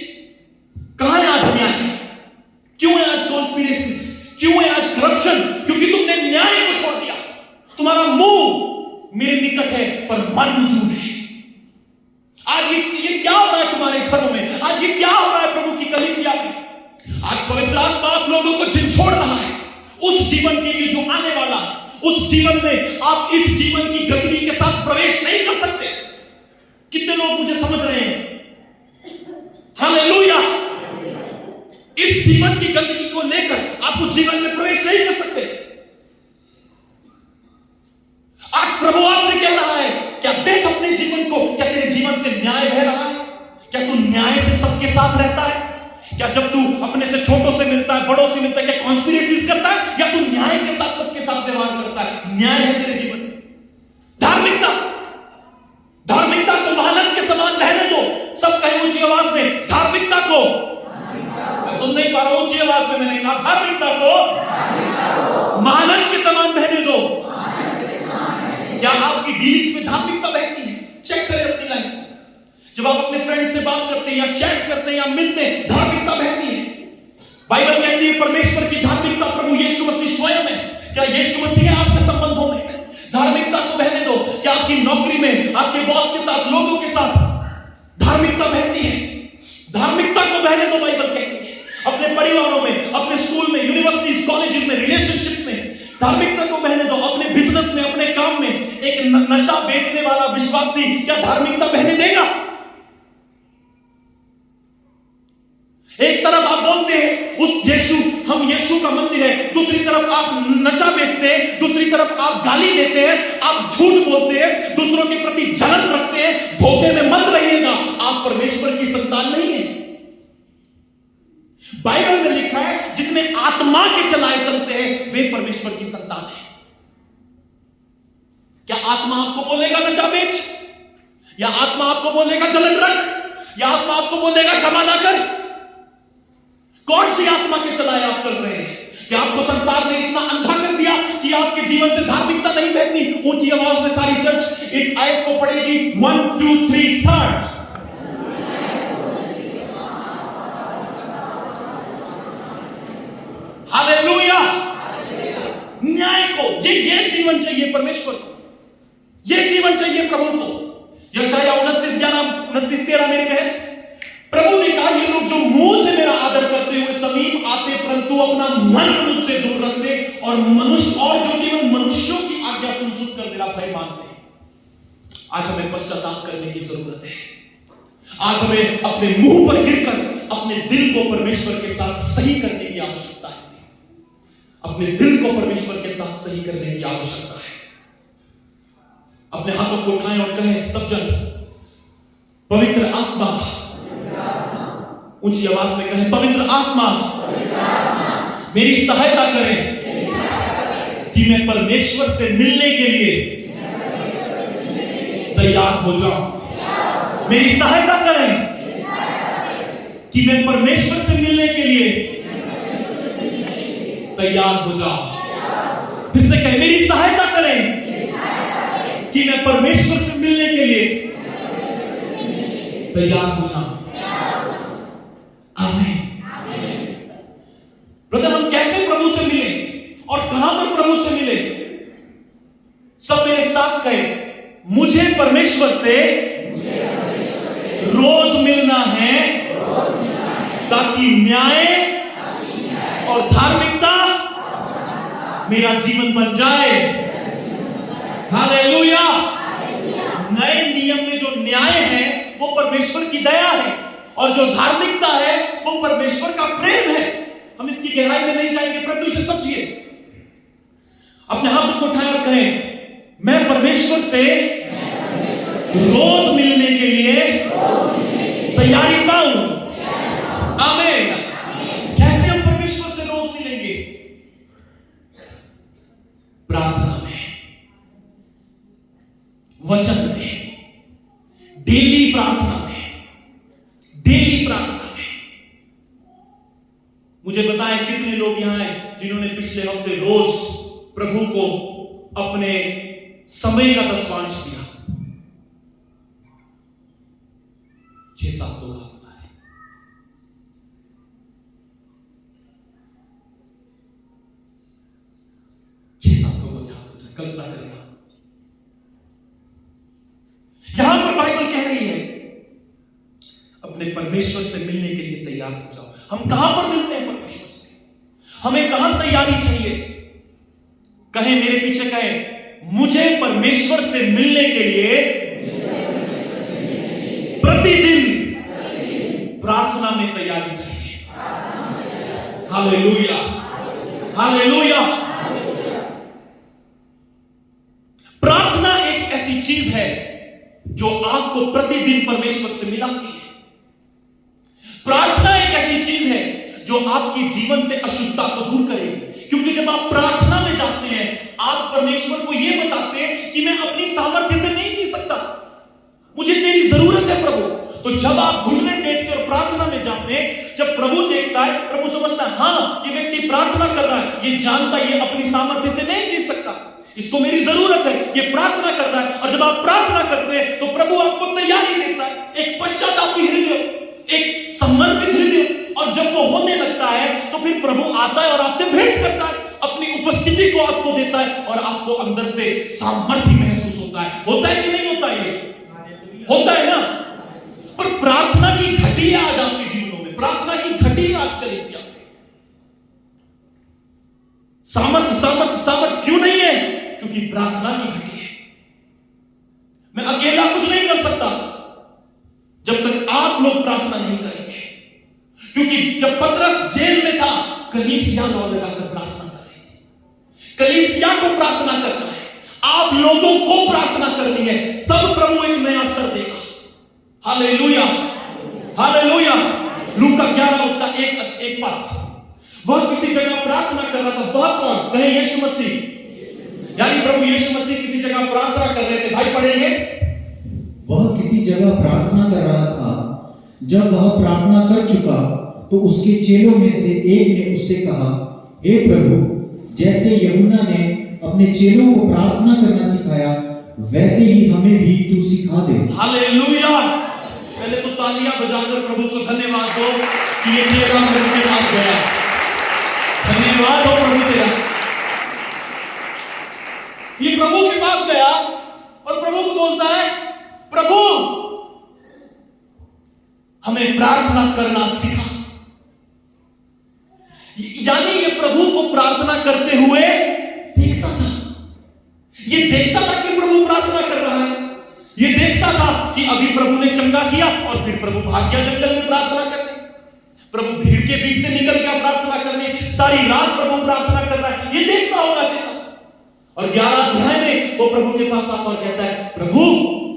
कहां है आज न्याय? क्यों है आज कॉन्स्पिरेसीज? क्यों है आज करप्शन? क्योंकि तुमने न्याय को छोड़ दिया। तुम्हारा मुंह मेरे निकट है पर मन दूर है। आज ये क्या हो रहा है तुम्हारे घरों में? आज ये क्या हो रहा है प्रभु की कलीसिया में? आज पवित्र आत्मा आप लोगों को झिझोड़ रहा है उस जीवन के लिए जो आने वाला है। उस जीवन में आप इस जीवन की गंदगी के साथ प्रवेश नहीं कर सकते। कितने लोग मुझे समझ रहे हैं? हालेलुया। इस जीवन की गंदगी को लेकर आप उस जीवन में प्रवेश नहीं कर सकते। आज प्रभु आपसे कह रहा है, क्या देख अपने जीवन को, क्या तेरे जीवन से न्याय बह रहा है? क्या तू न्याय से सबके साथ रहता है? क्या जब तू अपने से छोटों से मिलता है, बड़ों से मिलता है, क्या कॉन्स्पिरेसीज करता है, या तू न्याय के साथ सबके साथ व्यवहार करता है? न्याय है तेरे जीवन में। धार्मिकता, धार्मिकता को महानद के समान बहने दो। सब कहे ऊंची आवाज में, धार्मिकता को। मैं सुन नहीं पा रहा, ऊंची आवाज में मैंने कहा, धार्मिकता को महानद के समान बहने दो। क्या आपकी डीलिंग्स में धार्मिकता बहती है? चेक करें अपनी लाइफ में। जब आप अपने फ्रेंड से बात करते हैं, या चैट करते हैं, या मिलते हैं, धार्मिकता बहती है। बाइबल कहती है परमेश्वर की धार्मिकता प्रभु यीशु मसीह स्वयं है। क्या यीशु मसीह है आपके संबंधों में? धार्मिकता को बहने दो। क्या आपकी नौकरी में, आपके बॉस के साथ, लोगों के साथ धार्मिकता बहती है? धार्मिकता को बहने दो। बाइबल कहती है अपने परिवारों में, अपने स्कूल में, यूनिवर्सिटीज, कॉलेजेस में, रिलेशनशिप में धार्मिकता को बहने दो। अपने बिजनेस में, अपने काम में एक नशा बेचने वाला विश्वासी क्या धार्मिकता बहने देगा? एक तरफ आप बोलते हैं उस यीशु, हम यीशु का मंदिर है, दूसरी तरफ आप नशा बेचते हैं, दूसरी तरफ आप गाली देते हैं, आप झूठ बोलते हैं, दूसरों के प्रति जलन रखते हैं। धोखे में मत रहिएगा, आप परमेश्वर की संतान नहीं है। बाइबल में लिखा है जितने आत्मा के चलाए चलते हैं वे परमेश्वर की संतान है। क्या आत्मा आपको बोलेगा नशा बेच, या आत्मा आपको बोलेगा जलन रख, या आत्मा आपको बोलेगा क्षमा ना कर? कौन सी आत्मा के चलाए आप चल रहे हैं? कि आपको संसार ने इतना अंधा कर दिया कि आपके जीवन से धार्मिकता नहीं बहती? ऊंची आवाज में सारी चर्च इस आयत को पढ़ेगी। 1 2 3 स्टार्ट। हालेलुया। न्याय को, ये जीवन चाहिए परमेश्वर को, ये जीवन चाहिए प्रभु को। यशायाह 29:11 मेरी बहन, प्रभु ने कहा ये लोग जो मुंह से मेरा आदर करते हुए समीप आते परंतु अपना मन मुझसे दूर रखते और जो केवल मनुष्यों की आज्ञा सुन कर मेरा भय मानते हैं। आज हमें पश्चाताप करने की जरूरत है। आज हमें अपने मुंह पर गिरकर अपने दिल को परमेश्वर के साथ सही करने की आवश्यकता है। अपने दिल को परमेश्वर के साथ सही करने की आवश्यकता है। अपने हाथों को उठाएं और कहें सब जन, पवित्र आत्मा, ऊंची आवाज में कहें, पवित्र आत्मा मेरी सहायता करें कि मैं परमेश्वर से मिलने के लिए तैयार हो जाऊं। मेरी सहायता करें कि मैं परमेश्वर से मिलने के लिए तैयार हो जाऊं। फिर से कहें, मेरी सहायता करें परमेश्वर से मिलने के लिए तैयार हो जाऊं। आमीन। ब्रदर, हम कैसे प्रभु से मिले और कहां पर प्रभु से मिले? सब मेरे साथ कहे, मुझे परमेश्वर से रोज मिलना है ताकि न्याय और धार्मिकता मेरा जीवन बन जाए। हालेलुया। नए नियम में जो न्याय है वो परमेश्वर की दया है, और जो धार्मिकता है वो परमेश्वर का प्रेम है। हम इसकी गहराई में नहीं जाएंगे, परंतु इसे समझिए। अपने हाथ को उठाएं और कहें, मैं परमेश्वर से रोज मिलने के लिए तैयारी पाऊं। आमीन। कैसे हम परमेश्वर से रोज मिलेंगे? प्रार्थना में, वचन में, डेली प्रार्थना में, डेली प्रार्थना में। मुझे बताएं कितने लोग यहां हैं जिन्होंने पिछले हफ्ते रोज प्रभु को अपने समय का 10वांश दिया? 6-7 लोग हाथ उठाए। कल्पना करेगा। यहां पर बाइबल कह रही है अपने परमेश्वर से मिलने के लिए तैयार हो जाओ। हम कहां पर मिलते हैं परमेश्वर से? हमें कहां तैयारी चाहिए? कहें, मेरे पीछे कहें, मुझे परमेश्वर से मिलने के लिए प्रतिदिन प्रार्थना में तैयारी चाहिए। Hallelujah, hallelujah. प्रार्थना एक ऐसी चीज है जो आपको प्रतिदिन परमेश्वर से मिलाती है। प्रार्थना एक ऐसी चीज है जो आपके जीवन से अशुद्धता को दूर करेगी। क्योंकि जब आप प्रार्थना में जाते हैं, आप परमेश्वर को यह बताते हैं कि मैं अपनी सामर्थ्य से नहीं जी सकता, मुझे तेरी जरूरत है प्रभु। तो जब आप घुटने टेकते और प्रार्थना में जाते हैं, जब प्रभु देखता है, प्रभु समझता है, हां ये व्यक्ति प्रार्थना कर रहा है, ये जानता है ये अपनी सामर्थ्य से नहीं जी सकता, इसको मेरी जरूरत है, ये प्रार्थना कर रहा है। और जब आप प्रार्थना करते हैं तो प्रभु आपको तैयारी देता है, एक पश्चातापी हृदय, एक समर्पित हृदय। और जब वो होने लगता है तो फिर प्रभु आता है और आपसे भेंट करता है, अपनी उपस्थिति को आपको देता है, और आपको अंदर से सामर्थ्य महसूस होता है। होता है कि नहीं होता? ये होता है ना। पर प्रार्थना की घटी आज आपके जीवनों में, प्रार्थना की घटी आजकल इस सामर्थ्य सामर्थ्य सामर्थ्य क्यों नहीं है? क्योंकि प्रार्थना की घटी है। मैं अकेला कुछ नहीं कर सकता जब तक आप लोग प्रार्थना नहीं करेंगे। क्योंकि जब पतरस जेल में था, कलीसिया दौड़ लगाकर प्रार्थना कर रही थी। कलीसिया को प्रार्थना करना है, आप लोगों को प्रार्थना करनी है, तब प्रभु एक नया स्तर देगा। Hallelujah, hallelujah. लूका 11 उसका एक पद, वह किसी जगह प्रार्थना कर रहा था। वह कौन? कहे यीशु मसीह। यानी प्रभु यीशु मसीह किसी जगह प्रार्थना कर रहे थे। भाई पढ़ेंगे। वह किसी जगह प्रार्थना कर रहा था। जब वह प्रार्थना कर चुका तो उसके चेलों में से एक ने उससे कहा, हे प्रभु, जैसे यूहन्ना ने अपने चेलों को प्रार्थना करना सिखाया, वैसे ही हमें भी तू सिखा दे। हालेलुया। पहले तो तालियां बजाकर प्रभु को धन्यवाद दो कि ये चेला प्रभु के पास गया। धन्यवाद हो प्रभु तेरा। ये प्रभु के पास गया और प्रभु को बोलता है, प्रभु हमें प्रार्थना करना सिखा। यानी ये प्रभु को प्रार्थना करते हुए देखता था। ये देखता था कि प्रभु प्रार्थना कर रहा है। ये देखता था कि अभी प्रभु ने चंगा किया और फिर प्रभु भाग गया जंगल में प्रार्थना करने। प्रभु भीड़ के बीच से निकल गया प्रार्थना करने। सारी रात प्रभु प्रार्थना कर रहा है, ये देखता होगा चेला। और 11 अध्याय में वो प्रभु के पास आता और कहता है, प्रभु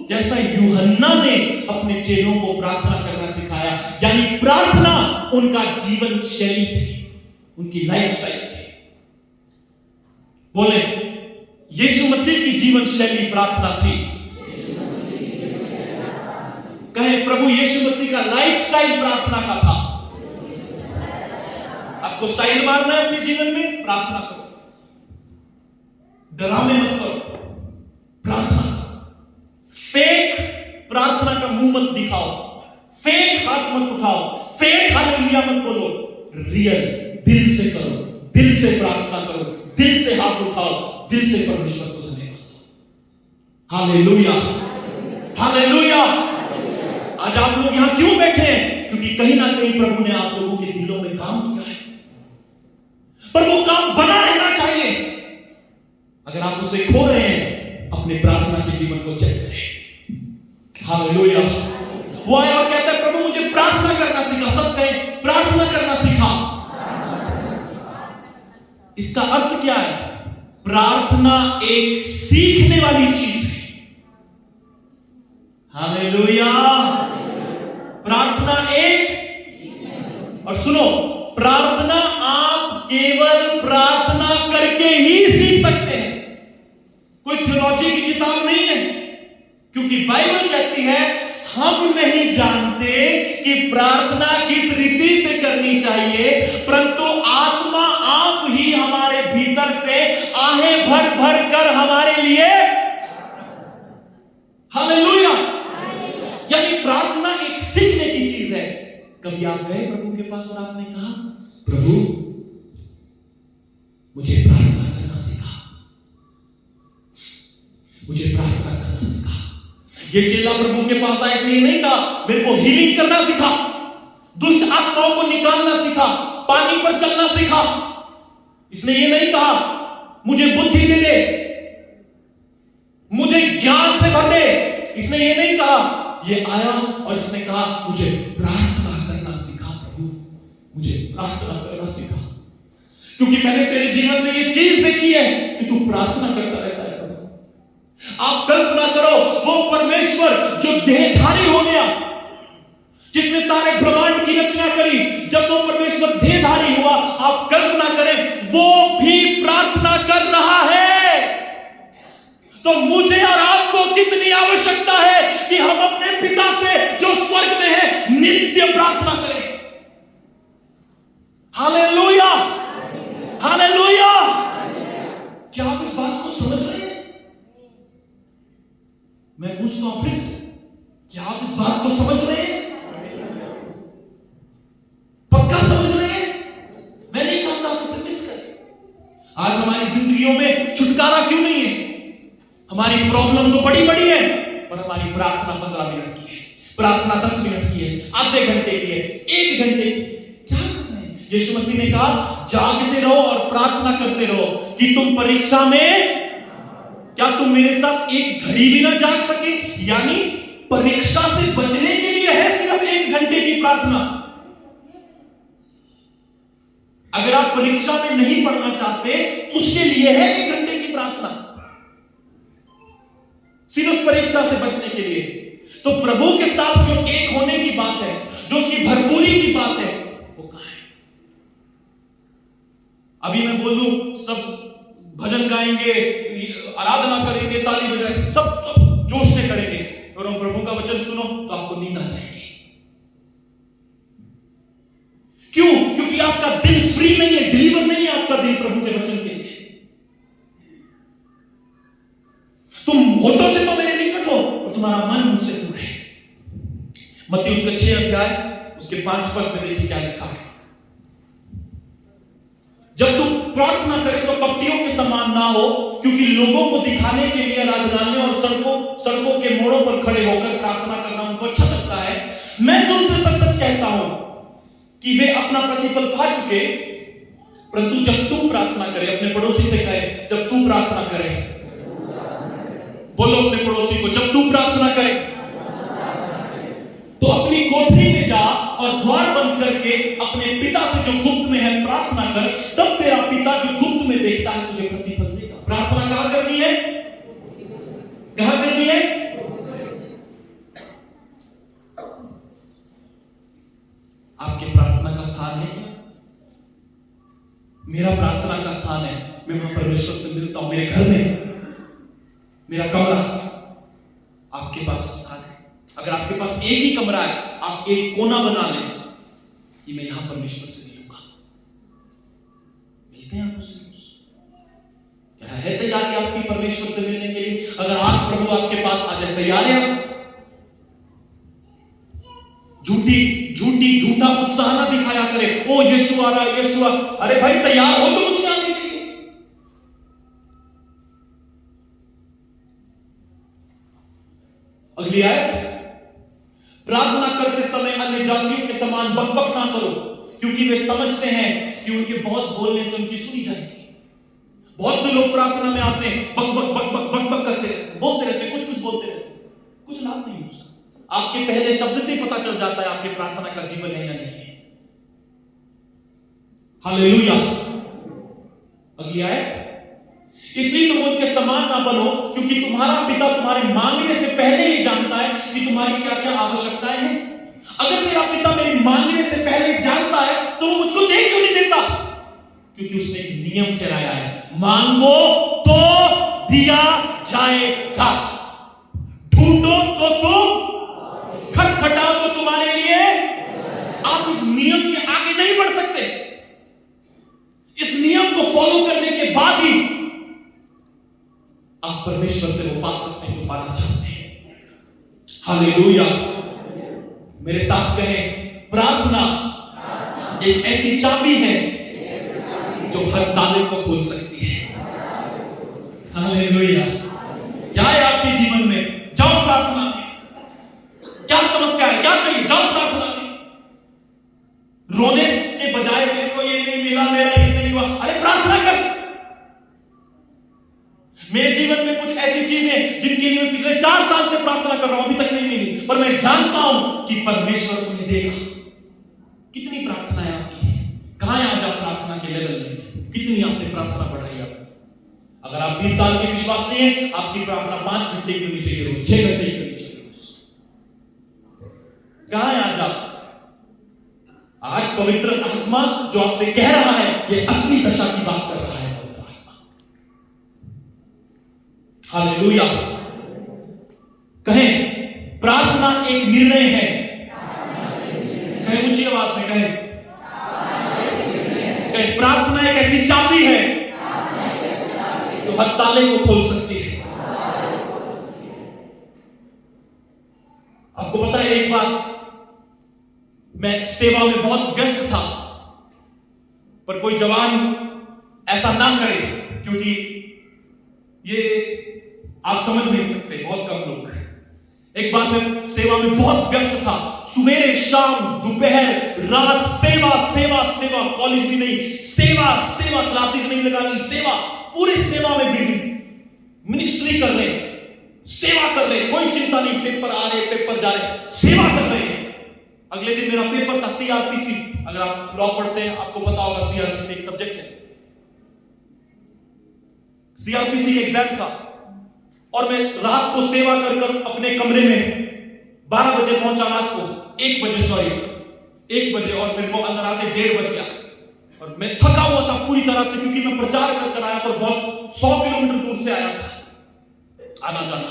जैसा यूहन्ना ने अपने चेलों को प्रार्थना करना सिखाया। यानी प्रार्थना उनका जीवन शैली थी, उनकी लाइफ स्टाइल थी। बोले, यीशु मसीह की जीवन शैली प्रार्थना थी। कहे, प्रभु यीशु मसीह का लाइफ स्टाइल प्रार्थना का था। आपको स्टाइल मारना है अपने जीवन में, प्रार्थना करो, डरामे मत करो, प्रार्थना करो। मुंह मत दिखाओ, फेक हाथ मत उठाओ, फेक हालेलुया मत बोलो, रियल दिल से करो, दिल से प्रार्थना करो, दिल से हाथ उठाओ, दिल से परमेश्वर को धन्यवाद दो। Hallelujah, hallelujah. आज आप लोग यहां क्यों बैठे हैं? क्योंकि कहीं ना कहीं प्रभु ने आप लोगों के दिलों में काम किया है, पर वो काम बना रहना चाहिए। अगर आप उसे खो रहे हैं, अपने प्रार्थना के जीवन को चेक करें। हालेलुया। वो आया और कहता है, प्रभु मुझे प्रार्थना करना सिखा। सब कहें, प्रार्थना करना सिखा। इसका अर्थ क्या है? प्रार्थना एक सीखने वाली चीज है। हालेलुया। प्रार्थना एक, और सुनो, प्रार्थना आप केवल प्रार्थना करके ही सीख सकते हैं। कोई थियोलॉजी की किताब नहीं है, क्योंकि बाइबल कहती है हम नहीं जानते कि प्रार्थना किस रीति से करनी चाहिए, परंतु आत्मा आप ही हमारे भीतर से आहें भर भर कर हमारे लिए। हालेलुया। यानी प्रार्थना एक सीखने की चीज है। कभी आप गए प्रभु के पास और आपने कहा, प्रभु मुझे प्रार्थना करना सिखा, मुझे प्रार्थना करना सिखा। ये चेला प्रभु के पास आए, इसलिए नहीं कहा मेरे को हीलिंग करना सिखा, दुष्ट आत्माओं को निकालना सिखा, पानी पर चलना सिखा। इसने ये नहीं कहा मुझे बुद्धि दे दे, मुझे ज्ञान से भर दे। इसने ये नहीं कहा। ये आया और इसने कहा मुझे प्रार्थना करना सिखा प्रभु, मुझे प्रार्थना करना सिखा, क्योंकि मैंने तेरे जीवन में ये चीज देखी है कि तू प्रार्थना करता रहता है। आप कल्पना करो, वो परमेश्वर जो देहधारी हो गया, जिसने सारे ब्रह्मांड की रचना करी, जब वो परमेश्वर देहधारी हुआ, आप कल्पना करें वो भी प्रार्थना कर रहा है। तो मुझे और आपको कितनी आवश्यकता है कि हम अपने पिता से जो स्वर्ग में है नित्य प्रार्थना करें। Hallelujah, hallelujah. क्या आप इस बात को समझ रहे हैं? मैं पूछता हूं फिर से, क्या आप इस बात को समझ रहे हैं? पक्का समझ रहे हैं? मैं नहीं चाहता आप इसे मिस करें। आज हमारी जिंदगियों में छुटकारा क्यों नहीं है? हमारी प्रॉब्लम तो बड़ी बड़ी है, पर हमारी प्रार्थना 15 मिनट की है, प्रार्थना 10 मिनट की है, आधे घंटे की है, 1 घंटे की। क्या कर रहे हैं? यीशु मसीह ने कहा जागते रहो और प्रार्थना करते रहो कि तुम परीक्षा में, क्या तुम मेरे साथ एक घड़ी भी ना जाग सके? यानी परीक्षा से बचने के लिए है सिर्फ 1 घंटे की प्रार्थना। अगर आप परीक्षा में नहीं पढ़ना चाहते, उसके लिए है 1 घंटे की प्रार्थना, सिर्फ परीक्षा से बचने के लिए। तो प्रभु के साथ जो एक होने की बात है, जो उसकी भरपूरी की बात है, वो कहां है? अभी मैं बोलूं सब भजन गाएंगे, आराधना करेंगे, ताली बजाएंगे, सब जोश से करेंगे, और हम प्रभु का वचन सुनो तो आपको नींद आ जाएगी। क्यों? क्योंकि आपका दिल फ्री नहीं है, डिलीवर नहीं है आपका दिल प्रभु के वचन के लिए। तुम होठों से तो मेरे निकट हो और तुम्हारा मन मुझसे दूर है। मत्ती उसके 6 अध्याय उसके 5 पद में देखिए क्या लिखा है। जब तू प्रार्थना करे तो कपटियों के समान ना हो, क्योंकि लोगों को दिखाने के लिए आराधनालयों और सड़कों के मोड़ों पर खड़े होकर प्रार्थना करना उनको अच्छा लगता है। मैं तुमसे सच सच कहता हूं कि वे अपना प्रतिफल पा चुके। परंतु जब तू प्रार्थना करे, अपने पड़ोसी से कहे जब तू प्रार्थना करे, बोलो अपने पड़ोसी को, जब तू प्रार्थना करे तो अपनी कोठरी में जा और द्वार बंद करके अपने पिता से जो गुप्त में है प्रार्थना कर, तब तेरा पिता जो गुप्त में देखता है तुझे प्रतिफल देगा। प्रार्थना कहां करनी है? कहां करनी है? आपके प्रार्थना का स्थान है क्या? मेरा प्रार्थना का स्थान है, मैं वहां परमेश्वर से मिलता हूं। मेरे घर में मेरा कमरा आपके पास स्थान है। अगर आपके पास एक ही कमरा है, आप एक कोना बना लें कि मैं यहां परमेश्वर से मिलूंगा। मिलते हैं आप उससे? क्या है तैयारी आपकी परमेश्वर से मिलने के लिए? अगर आज प्रभु आपके पास आ जाए, तैयार है आप? झूठा उत्साह ना दिखाया करे। ओ यीशु आ रहा है, यीशु आ, अरे भाई तैयार हो तुम उसके आने के लिए। अगली आयत, प्रार्थना करते समय अन्य जातियों के समान बकबक ना करो, क्योंकि वे समझते हैं कि उनके बहुत बोलने से उनकी सुनी जाएगी। बहुत से लोग प्रार्थना में आते हैं, बक करते रहते, बोलते रहते, कुछ बोलते रहते, कुछ लाभ नहीं उसका। आपके पहले शब्द से ही पता चल जाता है आपके प्रार्थना का जीवन है या नहीं है। हालेलुया। अगली आयत, इसलिए तुम उनके समान ना बनो, क्योंकि तुम्हारा पिता तुम्हारे मांगने से पहले ही जानता है कि तुम्हारी क्या क्या आवश्यकताएं हैं। अगर मेरा पिता मेरे मांगने से पहले जानता है तो वो मुझको दे क्यों नहीं देता? क्योंकि उसने एक नियम ठहराया है, मांगो तो दिया जाएगा, ढूंढो तो तुम, खटखटाओ तो तुम्हारे लिए। आप इस नियम के आगे नहीं बढ़ सकते। इस नियम को फॉलो करने के बाद ही आप परमेश्वर से वो पा सकते हैं जो पाना चाहते हैं। हालेलुया। मेरे साथ कहें, प्रार्थना एक ऐसी चाबी है जो हर ताले को खोल सकती है। हालेलुया। क्या है आपके जीवन में? जाओ प्रार्थना में। क्या समस्या है, क्या चाहिए? जाओ प्रार्थना में। रोने के बजाय मेरे को ये नहीं मिला, मेरा ये नहीं हुआ, अरे प्रार्थना कर। मेरे जीवन में कुछ ऐसी चीजें जिनके लिए मैं पिछले 4 साल से प्रार्थना कर रहा हूं, अभी तक नहीं मिली, पर मैं जानता हूं कि परमेश्वर उन्हें देगा। कितनी प्रार्थना है आपकी? कहां है आज आप प्रार्थना के लेवल में? कितनी आपने प्रार्थना बढ़ाई? आप अगर आप 20 साल के विश्वासी हैं, आपकी प्रार्थना 5 घंटे की होनी चाहिए रोज, 6 घंटे की होनी चाहिए रोज। कहां है आज आप? आज पवित्र आत्मा जो आपसे कह रहा है, यह असली दशा की बात कर रहा है। पवित्र आत्मा, हालेलुया। कहें, प्रार्थना एक निर्णय है। कहें ऊंची आवाज में, कहें प्रार्थना एक ऐसी चाबी है जो हर ताले को खोल सकती है। आपको पता है एक बात, मैं सेवा में बहुत व्यस्त था, पर कोई जवान ऐसा ना करे, क्योंकि ये आप समझ नहीं सकते, बहुत कम लोग। एक बार मैं सेवा में बहुत व्यस्त था, सुबह शाम दोपहर रात सेवा सेवा सेवा, कॉलेज भी नहीं, सेवा सेवा, क्लासेस नहीं लगानी, सेवा, पूरी सेवा में बिजी, मिनिस्ट्री कर रहे, सेवा कर रहे, कोई चिंता नहीं, पेपर आ रहे, पेपर जा रहे, सेवा कर रहे हैं। अगले दिन मेरा पेपर था सीआरपीसी। अगर आप लॉ पढ़ते हैं आपको पता होगा, सीआरपीसी एक सब्जेक्ट है। सीआरपीसी एग्जाम था और मैं रात को सेवा कर कर अपने कमरे में 12 बजे पहुंचा, रात को 1 बजे, और मेरे को अंदर आते 1:30 बज गया। और मैं थका हुआ था पूरी तरह से, क्योंकि मैं प्रचार कर आया था, बहुत 100 किलोमीटर दूर से आया था, आना जाना,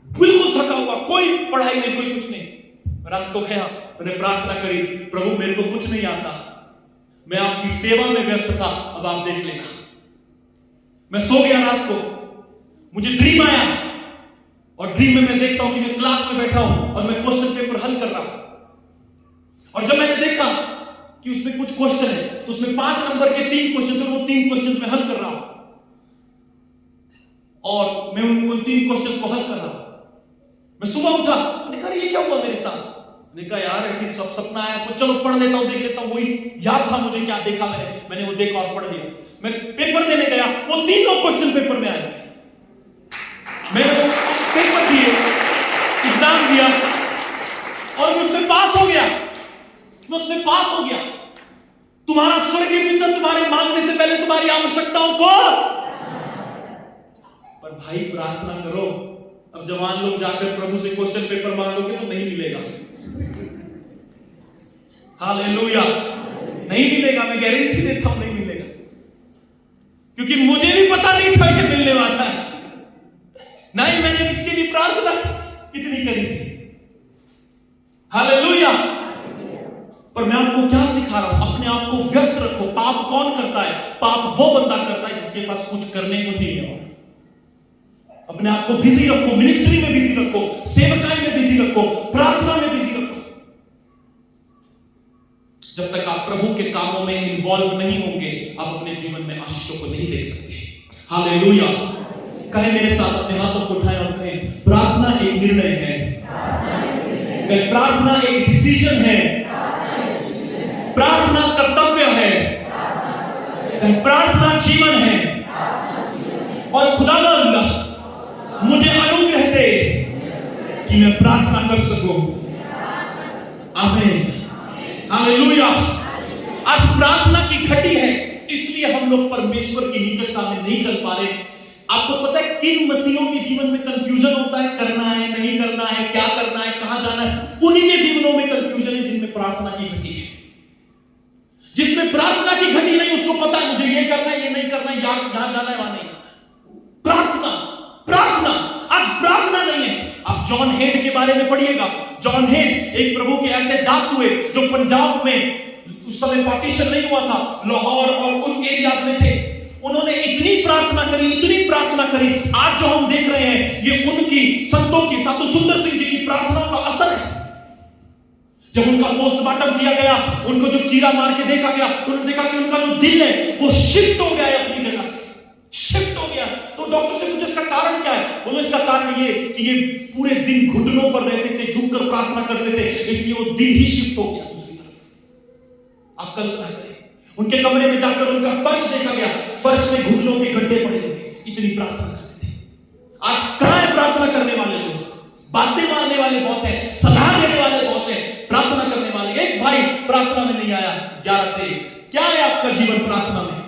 बिल्कुल थका हुआ, कोई पढ़ाई नहीं, कोई कुछ नहीं। रात को गया, मैंने प्रार्थना करी, प्रभु मेरे को कुछ नहीं आता, मैं आपकी सेवा में व्यस्त था, अब आप देख लेना। मैं सो गया रात को, मुझे ड्रीम आया, और ड्रीम में मैं देखता हूं कि मैं क्लास में बैठा हूं और मैं क्वेश्चन पेपर हल कर रहा हूं। और जब मैंने देखा कि उसमें कुछ क्वेश्चन है, तो उसमें 5 नंबर के 3 क्वेश्चन थे, वो 3 क्वेश्चन में हल कर रहा हूं, और मैं उन 3 क्वेश्चन को हल कर रहा हूं। मैं सुबह उठा, मैंने कहा ये क्या हुआ मेरे साथ? मैंने कहा यार ऐसी सपना आया, तो चलो पढ़ लेता हूं, देख लेता हूं। वही याद था मुझे क्या देखा मैंने वो देखा और पढ़ लिया। मैं पेपर देने गया, वो 3 क्वेश्चन पेपर में आए। मैंने वो पेपर दिए, एग्जाम दिया, और मैं उसमें पास हो गया। तुम्हारा स्वर्गीय पिता तुम्हारे मांगने से पहले तुम्हारी आवश्यकताओं को, पर भाई प्रार्थना करो। अब जवान लोग जाकर प्रभु से क्वेश्चन पेपर मांगोगे तो नहीं मिलेगा। हालेलुया, नहीं मिलेगा, मैं गारंटी देता हूं, नहीं मिलेगा, क्योंकि मुझे भी पता नहीं था कि मिलने वाला है। नहीं, मैंने इसके लिए प्रार्थना कितनी करी थी। हालेलुया। पर मैं आपको क्या सिखा रहा हूं? अपने आप को व्यस्त रखो। पाप कौन करता है? पाप वो बंदा करता है जिसके पास कुछ करने को नहीं है। अपने आप को बिजी रखो, मिनिस्ट्री में बिजी रखो, सेवकाई में बिजी रखो, प्रार्थना में बिजी रखो। जब तक आप प्रभु के कामों में इन्वॉल्व नहीं होंगे, आप अपने जीवन में आशीषों को नहीं देख सकते। हालेलुया। कहे मेरे साथ, अपने हाथों को उठाएं और कहें, प्रार्थना एक निर्णय है। कहें, प्रार्थना एक डिसीजन है। प्रार्थना कर्तव्य है। कहें, प्रार्थना जीवन है। और खुदावंद मुझे अनुग्रह दे कि मैं प्रार्थना कर सकूं। आमीन। हालेलुया। आज प्रार्थना की घटी है, इसलिए हम लोग परमेश्वर की निकटता में नहीं चल पा रहे। आपको पता है किन मसीहों के जीवन में कंफ्यूजन होता है, करना है नहीं करना है, क्या करना है, कहां जाना है। उन्हीं के जीवनों में कंफ्यूजन है जिनमें प्रार्थना की घटी है। जिसमें प्रार्थना की घटी नहीं, उसको पता है मुझे ये करना है, ये नहीं करना है, यहां जाना है, वहां नहीं जाना। प्रार्थना, प्रार्थना, आज प्रार्थना नहीं है। आप जॉन हेड के बारे में पढ़िएगा। जॉन हेड एक प्रभु के ऐसे दास हुए जो पंजाब में उस समय पार्टीशन नहीं हुआ था, लाहौर और उन एरियाज में थे। उन्होंने इतनी प्रार्थना करी, इतनी प्रार्थना करी। आज जो हम देख रहे हैं ये उनकी, संतों की, साधु सुंदर सिंह जी की प्रार्थना का असर है। जब उनका पोस्टमार्टम किया गया, उनको जो चीरा मार के देखा गया, तो उन्होंने देखा कि उनका जो दिल है वो शिफ्ट हो गया है, अपनी जगह से शिफ्ट हो गया। तो डॉक्टर से पूछा इसका कारण क्या है? बोले इसका कारण ये कि ये पूरे दिन घुटनों पर रहते थे, झुककर प्रार्थना करते थे, इसलिए वो दिल ही शिफ्ट हो गया दूसरी तरफ। आप कल्पना करें, उनके कमरे में जाकर उनका फर्श देखा गया, फर्श में घुटनों के गड्ढे पड़े हुए, इतनी प्रार्थना करते थे। आज कहां है प्रार्थना करने वाले लोग? बातें मारने वाले बहुत हैं, सलाह देने वाले बहुत हैं, प्रार्थना करने वाले एक भाई प्रार्थना में नहीं आया 11 से 1। क्या है आपका जीवन प्रार्थना में?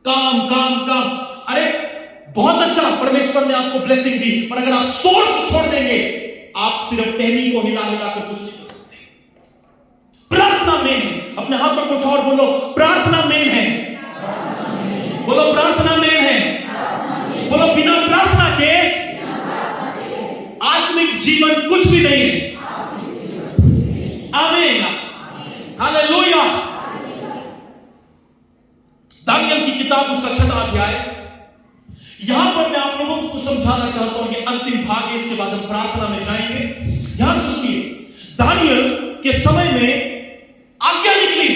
काम काम काम। अरे बहुत अच्छा, परमेश्वर ने आपको ब्लेसिंग दी, पर अगर आप सोर्स छोड़ देंगे, आप सिर्फ टहनी को हिला हिला कर कुछ नहीं कर सकते। प्रार्थना मेन है। अपने हाथों को उठाओ और बोलो, प्रार्थना मेन है। बोलो, प्रार्थना मेन है। बोलो, बिना प्रार्थना के आत्मिक जीवन कुछ भी नहीं है। आमीन। हालेलुया। दानियल की किताब, उसका 6वां अध्याय। यहां पर मैं आप लोगों को समझाना चाहता हूं, ये अंतिम भाग है, इसके बाद हम प्रार्थना में जाएंगे। ध्यान से सुनिए। दानियल के समय में आज्ञा निकली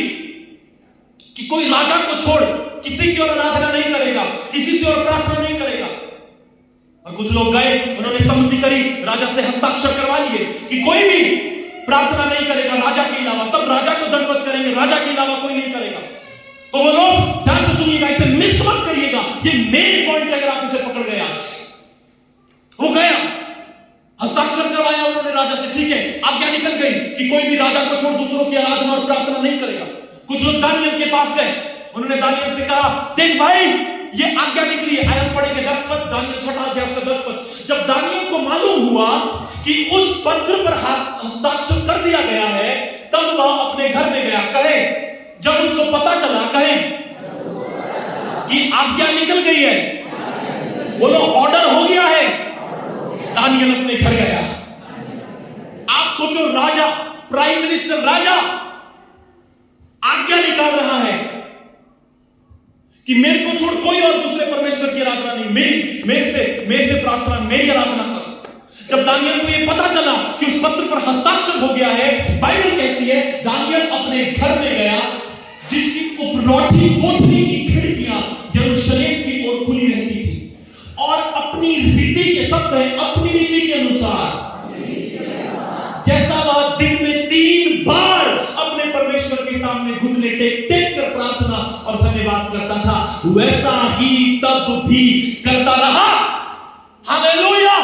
कि कोई राजा को छोड़ किसी की ओर आराधना नहीं करेगा, किसी से और प्रार्थना नहीं करेगा। और कुछ लोग गए, उन्होंने सम्मति करी, राजा से हस्ताक्षर करवा लिए कि कोई भी प्रार्थना नहीं करेगा राजा के अलावा, सब राजा को दंडवत करेंगे, राजा के अलावा कोई नहीं करेगा। तो वो लोग, ध्यान से सुनिएगा, इसे मिस मत करिएगा, ये मेन पॉइंट है। अगर आप इसे पकड़ गए, आज वो गया, हस्ताक्षर करवाया उन्होंने राजा से, ठीक है, आज्ञा निकल गई कि कोई भी राजा को छोड़ दूसरों की आराधना और प्रार्थना नहीं करेगा। कुछ लोग दानियल के पास गए, उन्होंने दानियल से कहा, देख भाई, ये आज्ञा निकली है। आयत पढ़ेंगे 10 पद, दानियल 6वां अध्याय उसका 10 पद। जब दानियल को मालूम हुआ कि उस पत्र पर हस्ताक्षर कर दिया गया है, तब वह अपने घर में गया। कहे, जब उसको पता चला, कहे कि आज्ञा निकल गई है, बोलो ऑर्डर हो गया है, दानियल अपने घर गया। आप सोचो, राजा, प्राइम मिनिस्टर, राजा आज्ञा निकाल रहा है कि मेरे को छोड़ कोई और दूसरे परमेश्वर की आराधना नहीं, मेरे से प्रार्थना, मेरी आराधना करो। जब दानियल को यह पता चला कि उस पत्र पर हस्ताक्षर हो गया है, बाइबल कहती है दानियल अपने घर में गया, जिसकी उपलौठी कोठरी की खिड़कियां यरूशलेम की ओर खुली रहती थी, और अपनी रीति के, शब्द है अपनी रीति के अनुसार, जैसा वह दिन में 3 बार अपने परमेश्वर के सामने घुटने टेक टेक कर प्रार्थना और धन्यवाद करता था, वैसा ही तब भी करता रहा। हालेलुया।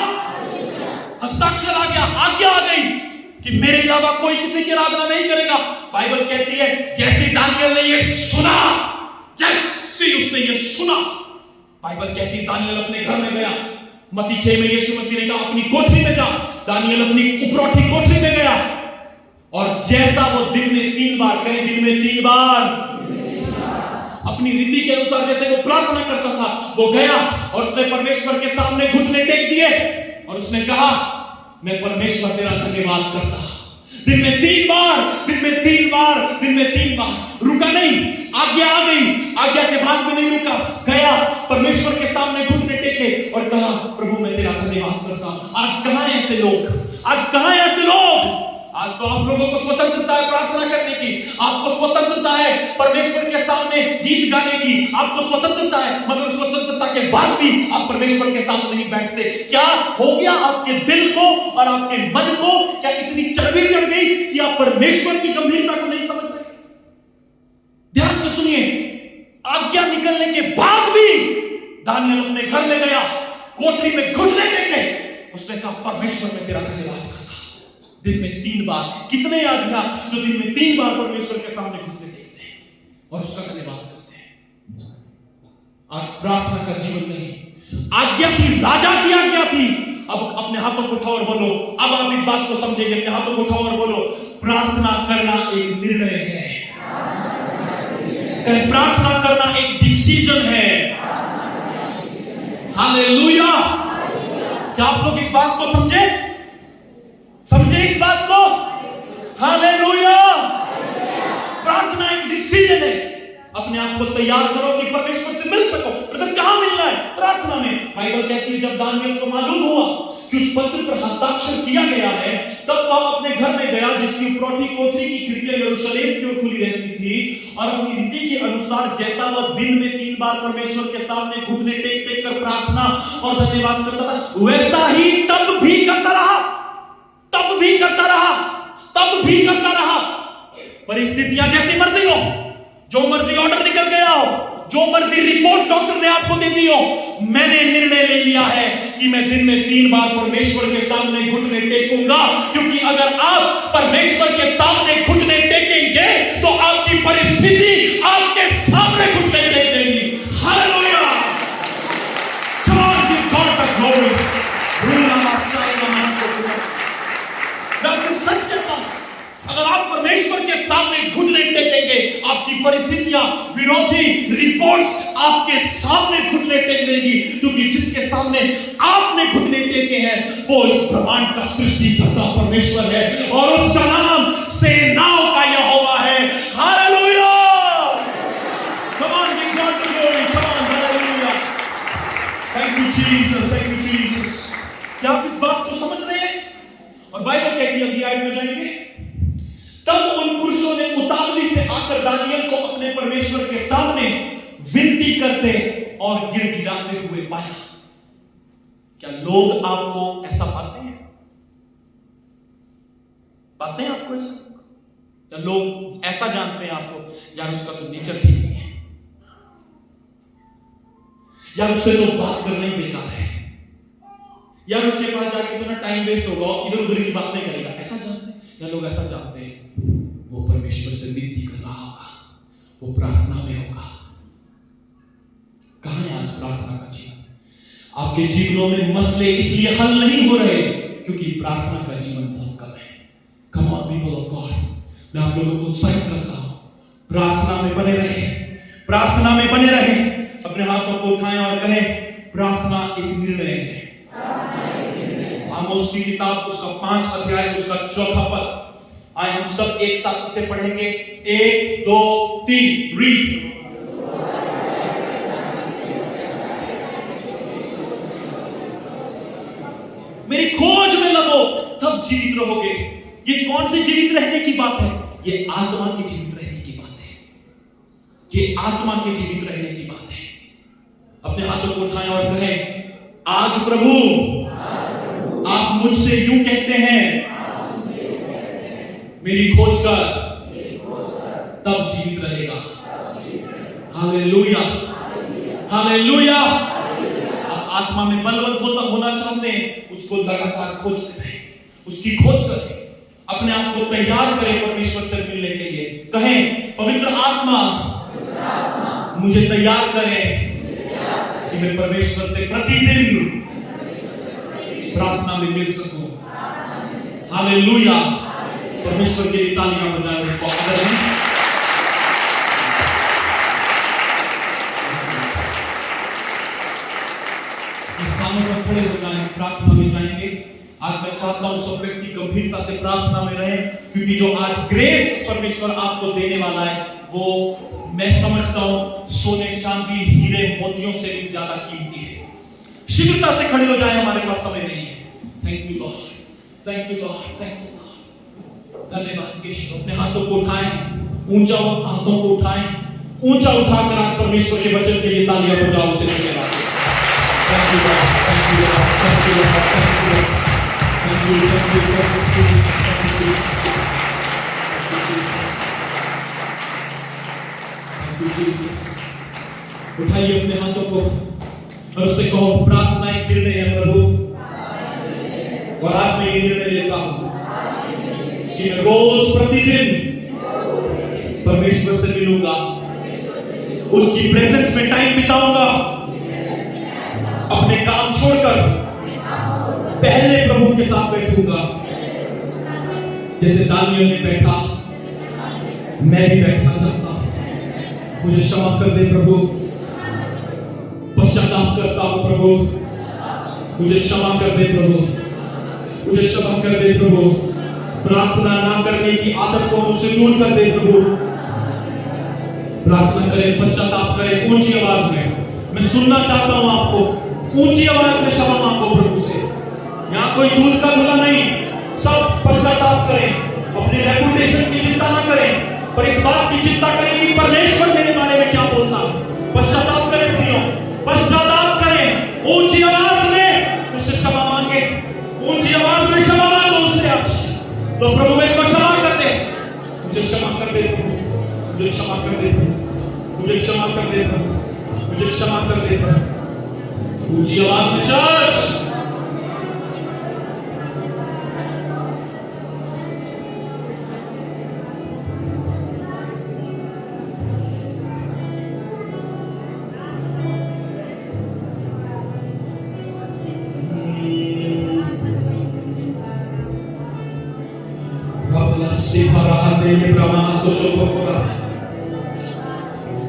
हस्ताक्षर आ गया, आज्ञा आ गई कि मेरे अलावा कोई किसी की आराधना नहीं करेगा। बाइबल कहती है जैसे दानियल ने ये सुना, जैसे उसने ये सुना, बाइबल कहती है दानियल अपने घर में गया। मत्ती 6 में यीशु मसीह ने कहा अपनी कोठरी में जा। दानियल अपनी उपरोठी कोठरी में गया, और जैसा वो दिन में 3 बार, कहे दिन में 3 बार, अपनी रीति के अनुसार जैसे वो प्रार्थना करता था, वो गया और उसने परमेश्वर के सामने घुटने टेक दिए और उसने कहा, मैं परमेश्वर तेरा धन्यवाद करता। दिन में 3 बार, दिन में 3 बार, दिन में 3 बार, रुका नहीं। आज्ञा आ गई, आज्ञा के बाद भी नहीं रुका, गया परमेश्वर के सामने घुटने टेके और कहा, प्रभु मैं तेरा धन्यवाद करता हूं। आज कहां है ऐसे लोग? आज कहां है ऐसे लोग? आज तो आप लोगों को स्वतंत्रता है प्रार्थना करने की, आपको स्वतंत्रता है परमेश्वर के सामने गीत गाने की, आपको स्वतंत्रता है, मगर स्वतंत्रता के बाद भी आप परमेश्वर के सामने नहीं बैठते। क्या हो गया आपके दिल को और आपके मन को? क्या इतनी चर्बी चढ़ गई कि आप परमेश्वर की गंभीरता को नहीं समझ रहे? ध्यान से सुनिए, आज्ञा निकलने के बाद भी दानियल अपने घर में गया, कोठरी में घुटने टेके, उसने कहा परमेश्वर मैं तेरा धन्यवाद करता हूं। दिन में 3 बार, कितने आज ना जो दिन में 3 बार परमेश्वर के सामने घुटने टेकते हैं और उसका धन्यवाद करते हैं। आज प्रार्थना का जीवन नहीं, आज्ञा थी, राजा की आज्ञा थी। अब अपने हाथों को उठाओ और बोलो, अब आप इस बात को समझेंगे, अपने हाथों को उठाओ और बोलो, प्रार्थना करना एक निर्णय है, कहीं प्रार्थना करना एक डिसीजन है। हालेलुया। क्या आप लोग इस बात को समझे? समझे इस बात को? हालेलुया। प्रार्थना एक डिसीजन है। अपने आप को तैयार करो कि परमेश्वर से मिल सको। ब्रदर कहां मिलना है? प्रार्थना में। बाइबल कहती है जब दानियल को मालूम हुआ कि उस पत्र पर हस्ताक्षर किया गया है, तब वह अपने घर में गया जिसकी उपरोटी कोठरी की खिड़कियां यरूशलेम की ओर खुली रहती थी, और अपनी रीति के अनुसार जैसा वह दिन में 3 बार परमेश्वर के सामने घुटने टेक टेक कर प्रार्थना और धन्यवाद करता था, वैसा ही तब भी करता रहा, तब भी करता रहा, तब भी करता रहा। परिस्थितियां जैसी मर्जी हो, जो मर्जी ऑर्डर निकल गया हो, जो मर्जी रिपोर्ट डॉक्टर ने आपको दे दी हो, मैंने निर्णय ले लिया है कि मैं दिन में 3 बार परमेश्वर के सामने घुटने टेकूंगा, क्योंकि अगर आप परमेश्वर के सामने घुटने टेकेंगे तो आपकी परिस्थिति आपके सामने घुटने टेक देगी। Hallelujah. Come on, give God the glory. मैं आपको सच कहता हूं, अगर आप परमेश्वर के सामने घुटने टेकेंगे, आपकी परिस्थितियां, विरोधी रिपोर्ट्स आपके सामने घुटने टेक देगी, क्योंकि जिसके सामने आपने घुटने टेके हैं वो इस ब्रह्मांड का सृष्टिकर्ता परमेश्वर है, और उसका नाम सेनाओं का यहोवा है। Hallelujah. Come on, give God the glory. Come on, hallelujah. Thank you Jesus, thank you Jesus. क्या आप इस बात को समझ रहे हैं? और बाइबल कहती है, अगली आयत में जाएंगे, तब उन पुरुषों ने उतावली से आकर दानियल को अपने परमेश्वर के सामने विनती करते और गिड़गिड़ाते हुए पाया। क्या लोग आपको ऐसा पाते हैं? पाते हैं आपको ऐसा? या लोग ऐसा जानते हैं आपको, यार उसका तो नेचर ठीक नहीं है, यार उससे तो बात करना ही बेकार है, यार उसके पास जाके तो ना टाइम वेस्ट होगा, इधर उधर की बात नहीं करेगा, ऐसा जानते हैं? या लोग ऐसा जानते हैं वो परमेश्वर से विनती कर रहा होगा, वो प्रार्थना में होगा। कहां है आज प्रार्थना का जीवन? आपके जीवनों में मसले इसलिए हल नहीं हो रहे क्योंकि प्रार्थना का जीवन बहुत कम है। Come on people of God, मैं आप लोगों को उत्साहित करता हूं, प्रार्थना में बने रहे, प्रार्थना में बने रहे। अपने हाथों को उठाएं और कहें, प्रार्थना एक निर्णय है। आमोस की किताब उसका 5 अध्याय उसका 4 पद, आए हम सब एक साथ इसे पढ़ेंगे। 1 2 3 रीड। मेरी खोज में लगो तब जीवित रहोगे। ये कौन सी जीवित रहने की बात है? ये आत्मा के जीवित रहने की बात है, ये आत्मा के जीवित रहने की बात है। अपने हाथों को उठाएं और कहें, आज प्रभु आप मुझसे यूं कहते हैं, मेरी खोज कर तब जीवित रहेगा। Hallelujah, hallelujah. आप आत्मा में बलवंत होना चाहते हैं, उसको लगातार खोजते रहें, उसकी खोज करें, अपने आप को तैयार करें परमेश्वर से मिलने के लिए। कहें, पवित्र आत्मा मुझे तैयार करें कि मैं परमेश्वर से प्रतिदिन प्रार्थना में मिल सकूं। हालेलुया। परमेश्वर के लिए तालियां बजाएं, उसको आदर दें। स्थानों पर खड़े हो जाएं, प्रार्थना में जाएंगे। आज मैं चाहता हूं सब व्यक्ति गंभीरता से प्रार्थना में रहे, क्योंकि जो आज ग्रेस परमेश्वर आपको देने वाला है वो मैं समझता हूं सोने चांदी हीरे मोतियों से भी ज्यादा कीमती है। शीघ्रता से खड़े हो जाए, हमारे पास समय नहीं है। Thank you Lord, thank you Lord, thank you Lord. धन्यवाद यीशु। अपने हाथों को उठाएं, ऊंचा हाथों को उठाएं, ऊंचा उठाकर आज परमेश्वर के वचन के लिए तालियां बजाओ उसे धन्यवाद। Thank you God, thank you God, thank you God, thank you God, thank you, thank you, thank you Jesus, thank you Jesus. उठाइए अपने हाथों को और उससे कहो, प्रार्थना एक निर्णय है प्रभु, और आज मैं ये निर्णय लेता हूं कि मैं रोज प्रतिदिन परमेश्वर से मिलूंगा, उसकी प्रेजेंस में टाइम बिताऊंगा, अपने काम छोड़कर पहले प्रभु के साथ बैठूंगा। जैसे दानियल ने बैठा, मैं भी बैठना चाहता हूं। मुझे क्षमा कर दे प्रभु, पश्चाताप करता हूं प्रभु, मुझे क्षमा कर दे प्रभु, मुझे क्षमा कर दे प्रभु। प्रार्थना ना करने की आदत को मुझसे दूर कर दे प्रभु। प्रार्थना करें, पश्चाताप करें ऊंची आवाज में। मैं सुनना चाहता हूं आपको, ऊंची आवाज में क्षमा मांगो प्रभु से। यहां कोई दूध का खुला नहीं, सब पश्चाताप करें। अपनी रेपुटेशन की चिंता ना करें, पर इस बात की चिंता करें कि परमेश्वर मेरे बारे में क्या बोलता है। पश्चाताप करें प्रियो, पश्चाताप करें, ऊंची आवाज में उससे क्षमा मांगे, ऊंची आवाज में क्षमा मांगो उससे। आज तो प्रभु मेरे को क्षमा कर दे, मुझे क्षमा कर दे प्रभु, मुझे क्षमा कर दे प्रभु, मुझे क्षमा कर दे प्रभु, मुझे क्षमा कर दे प्रभु। ऊंची आवाज में चर्च।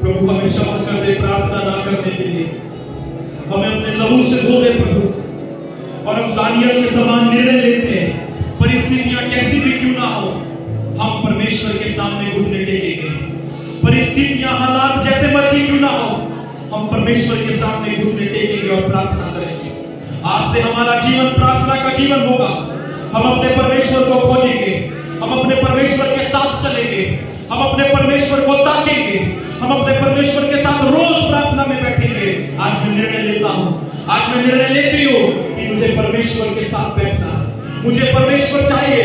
प्रभु हमें क्षमा कर दे प्रार्थना ना करने के लिए, हमें अपने लहू से धो दे प्रभु। और हम दानियल के समान निर्णय लेते हैं, परिस्थितियां कैसी भी क्यों ना हो, हम परमेश्वर के सामने घुटने टेकेंगे। परिस्थितियां हालात जैसे मर्जी क्यों ना हो, हम परमेश्वर के सामने घुटने टेकेंगे और प्रार्थना करेंगे। आज से हमारा जीवन प्रार्थना का जीवन होगा। हम अपने परमेश्वर को खोजेंगे, हम अपने परमेश्वर के साथ चलेंगे, हम अपने परमेश्वर को ताकेंगे, हम अपने परमेश्वर के साथ रोज प्रार्थना में बैठेंगे। आज मैं निर्णय लेता हूं, आज मैं निर्णय लेती हूं कि मुझे परमेश्वर के साथ बैठना है। मुझे परमेश्वर चाहिए,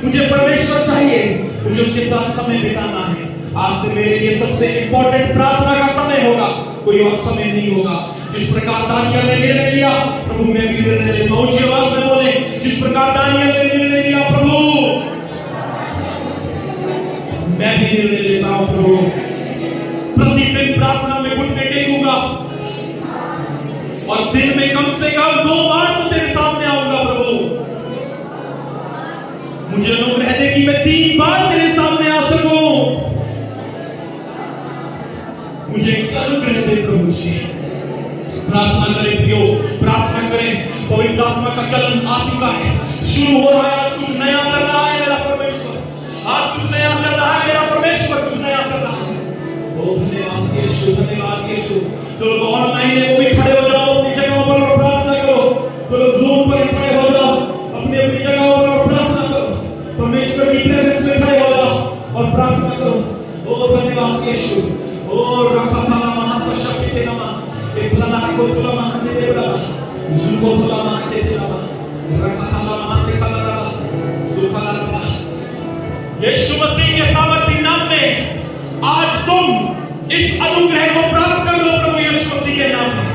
मुझे परमेश्वर चाहिए, मुझे उसके साथ समय बिताना है। आज से मेरे लिए सबसे इंपॉर्टेंट प्रार्थना का समय होगा, कोई और समय नहीं होगा। जिस प्रकार दानियल ने निर्णय लिया, प्रभु मैं भी निर्णय लेता हूं। ऊंची आवाज में बोले, जिस प्रकार दानियल ने निर्णय लिया, प्रभु मैं भी निर्णय लेता हूं प्रभु। प्रतिदिन प्रार्थना में घुटने टेकूंगा और दिन में कम से कम 2 बार तो तेरे सामने आऊंगा प्रभु। मुझे अनुग्रह दे कि मैं 3 बार तेरे सामने आ सकूं। मुझे अनुग्रह दे प्रभु जी। प्रार्थना करें प्रियो, प्रार्थना करें। पवित्र आत्मा का चलन आ चुका है, शुरू हो रहा है। आज कुछ नया कर रहा है मेरा परमेश्वर, आज कुछ नया कर रहा है मेरा परमेश्वर, कुछ नया कर रहा है। ओ धन्यवाद यीशु, धन्यवाद यीशु। जो लोग ऑनलाइन है वो भी खड़े हो जाओ अपनी जगहों पर और प्रार्थना करो। तो लोग जूम पर खड़े हो जाओ अपनी अपनी जगहों पर और प्रार्थना करो। परमेश्वर की प्रेजेंस में खड़े हो जाओ और प्रार्थना करो। ओ धन्यवाद यीशु। ओ रखताला महासशक्ति के नाम एक प्लाना को तुला महाते देवरा जुको तुला महाते देवरा रखताला महाते खलारा जुखलारा। यीशु मसीह के सामर्थी नाम में आज तुम इस अनुग्रह को प्राप्त कर लो प्रभु यीशु मसीह के नाम में।